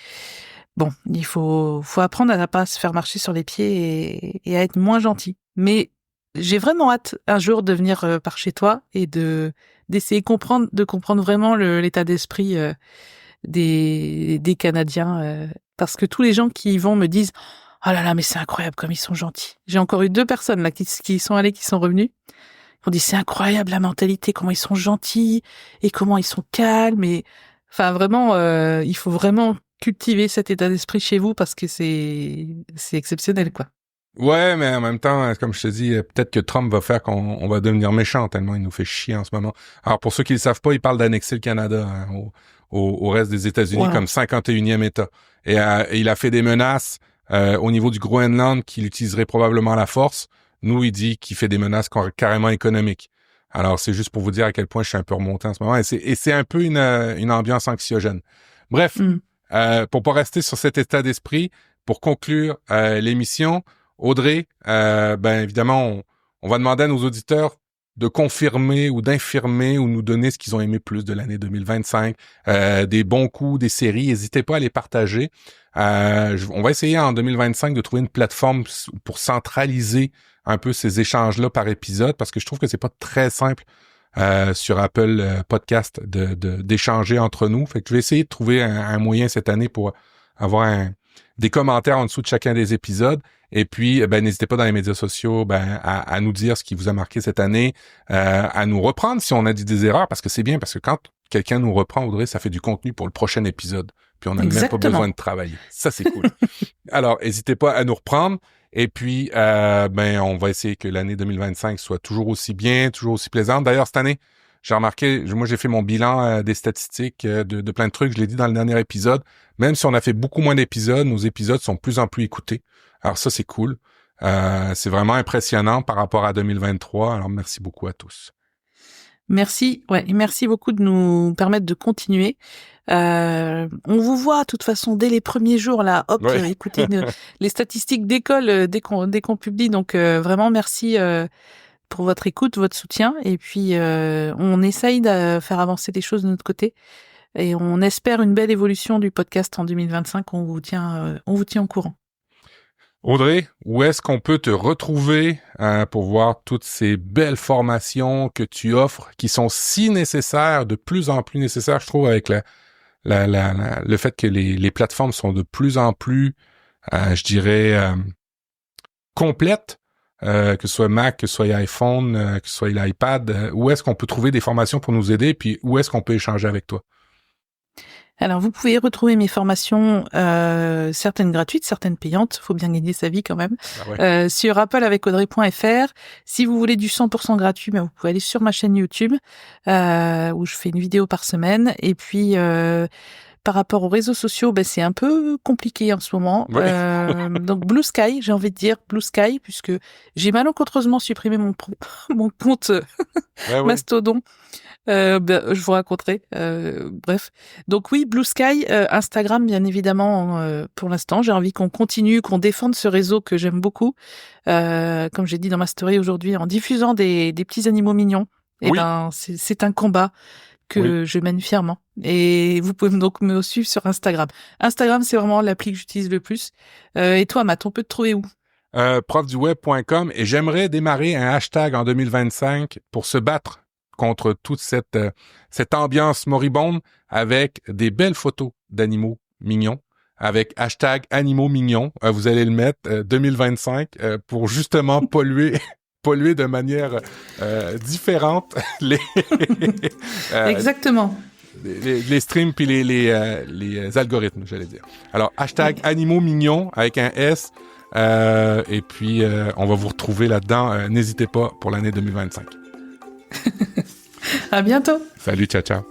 bon, il faut apprendre à ne pas se faire marcher sur les pieds et à être moins gentil. Mais j'ai vraiment hâte un jour de venir par chez toi et d'essayer de comprendre vraiment l'état d'esprit des Canadiens, parce que tous les gens qui y vont me disent oh là là, mais c'est incroyable comme ils sont gentils. J'ai encore eu 2 personnes là qui sont allées, qui sont revenues. Ils ont dit c'est incroyable la mentalité, comment ils sont gentils et comment ils sont calmes, et enfin vraiment il faut vraiment cultiver cet état d'esprit chez vous parce que c'est exceptionnel, quoi. Ouais, mais en même temps, comme je te dis, peut-être que Trump va faire qu'on va devenir méchant tellement il nous fait chier en ce moment. Alors, pour ceux qui ne le savent pas, il parle d'annexer le Canada au reste des États-Unis comme 51e État. Et il a fait des menaces au niveau du Groenland qu'il utiliserait probablement la force. Nous, il dit qu'il fait des menaces carrément économiques. Alors, c'est juste pour vous dire à quel point je suis un peu remonté en ce moment. Et c'est un peu une ambiance anxiogène. Bref, pour pas rester sur cet état d'esprit, pour conclure l'émission, Audrey, ben évidemment, on va demander à nos auditeurs de confirmer ou d'infirmer ou nous donner ce qu'ils ont aimé plus de l'année 2025, des bons coups, des séries. N'hésitez pas à les partager. On va essayer en 2025 de trouver une plateforme pour centraliser un peu ces échanges-là par épisode, parce que je trouve que c'est pas très simple sur Apple Podcast d'échanger entre nous. Fait que je vais essayer de trouver un moyen cette année pour avoir des commentaires en dessous de chacun des épisodes. Et puis, n'hésitez pas dans les médias sociaux à nous dire ce qui vous a marqué cette année, à nous reprendre si on a dit des erreurs, parce que c'est bien, parce que quand quelqu'un nous reprend, Audrey, ça fait du contenu pour le prochain épisode. Puis on n'a même pas besoin de travailler. Ça, c'est cool. Alors, n'hésitez pas à nous reprendre. Et puis, on va essayer que l'année 2025 soit toujours aussi bien, toujours aussi plaisante. D'ailleurs, cette année, j'ai remarqué, moi j'ai fait mon bilan des statistiques de plein de trucs, je l'ai dit dans le dernier épisode, même si on a fait beaucoup moins d'épisodes, nos épisodes sont de plus en plus écoutés. Alors ça, c'est cool. C'est vraiment impressionnant par rapport à 2023. Alors merci beaucoup à tous. Merci, merci beaucoup de nous permettre de continuer. On vous voit de toute façon dès les premiers jours là. Hop, écoutez, les statistiques décollent dès qu'on publie. Donc vraiment merci pour votre écoute, votre soutien. Et puis on essaye de faire avancer des choses de notre côté. Et on espère une belle évolution du podcast en 2025. On vous tient au courant. Audrey, où est-ce qu'on peut te retrouver pour voir toutes ces belles formations que tu offres, qui sont si nécessaires, de plus en plus nécessaires, je trouve, avec le fait que les plateformes sont de plus en plus, je dirais, complètes, que ce soit Mac, que ce soit iPhone, que ce soit l'iPad. Où est-ce qu'on peut trouver des formations pour nous aider, puis où est-ce qu'on peut échanger avec toi? Alors, vous pouvez retrouver mes formations, certaines gratuites, certaines payantes. Faut bien gagner sa vie quand même. Sur appleavec-audrey.fr. Si vous voulez du 100% gratuit, vous pouvez aller sur ma chaîne YouTube, où je fais une vidéo par semaine. Et puis, par rapport aux réseaux sociaux, c'est un peu compliqué en ce moment. Donc Blue Sky, j'ai envie de dire Blue Sky, puisque j'ai malencontreusement supprimé mon compte Mastodon. Je vous raconterai. Bref. Donc oui, Blue Sky, Instagram, bien évidemment, pour l'instant. J'ai envie qu'on continue, qu'on défende ce réseau que j'aime beaucoup. Comme j'ai dit dans ma story aujourd'hui, en diffusant des petits animaux mignons. C'est un combat que je mène fièrement. Et vous pouvez donc me suivre sur Instagram. Instagram, c'est vraiment l'appli que j'utilise le plus. Et toi, Matt, on peut te trouver où? Profduweb.com. Et j'aimerais démarrer un hashtag en 2025 pour se battre contre toute cette ambiance moribonde avec des belles photos d'animaux mignons, avec hashtag animaux mignons. Vous allez le mettre 2025 pour justement polluer de manière différente exactement. Les streams puis les algorithmes, j'allais dire. Alors, hashtag animaux mignons avec un S. Et puis, on va vous retrouver là-dedans. N'hésitez pas pour l'année 2025. À bientôt. Salut, ciao, ciao.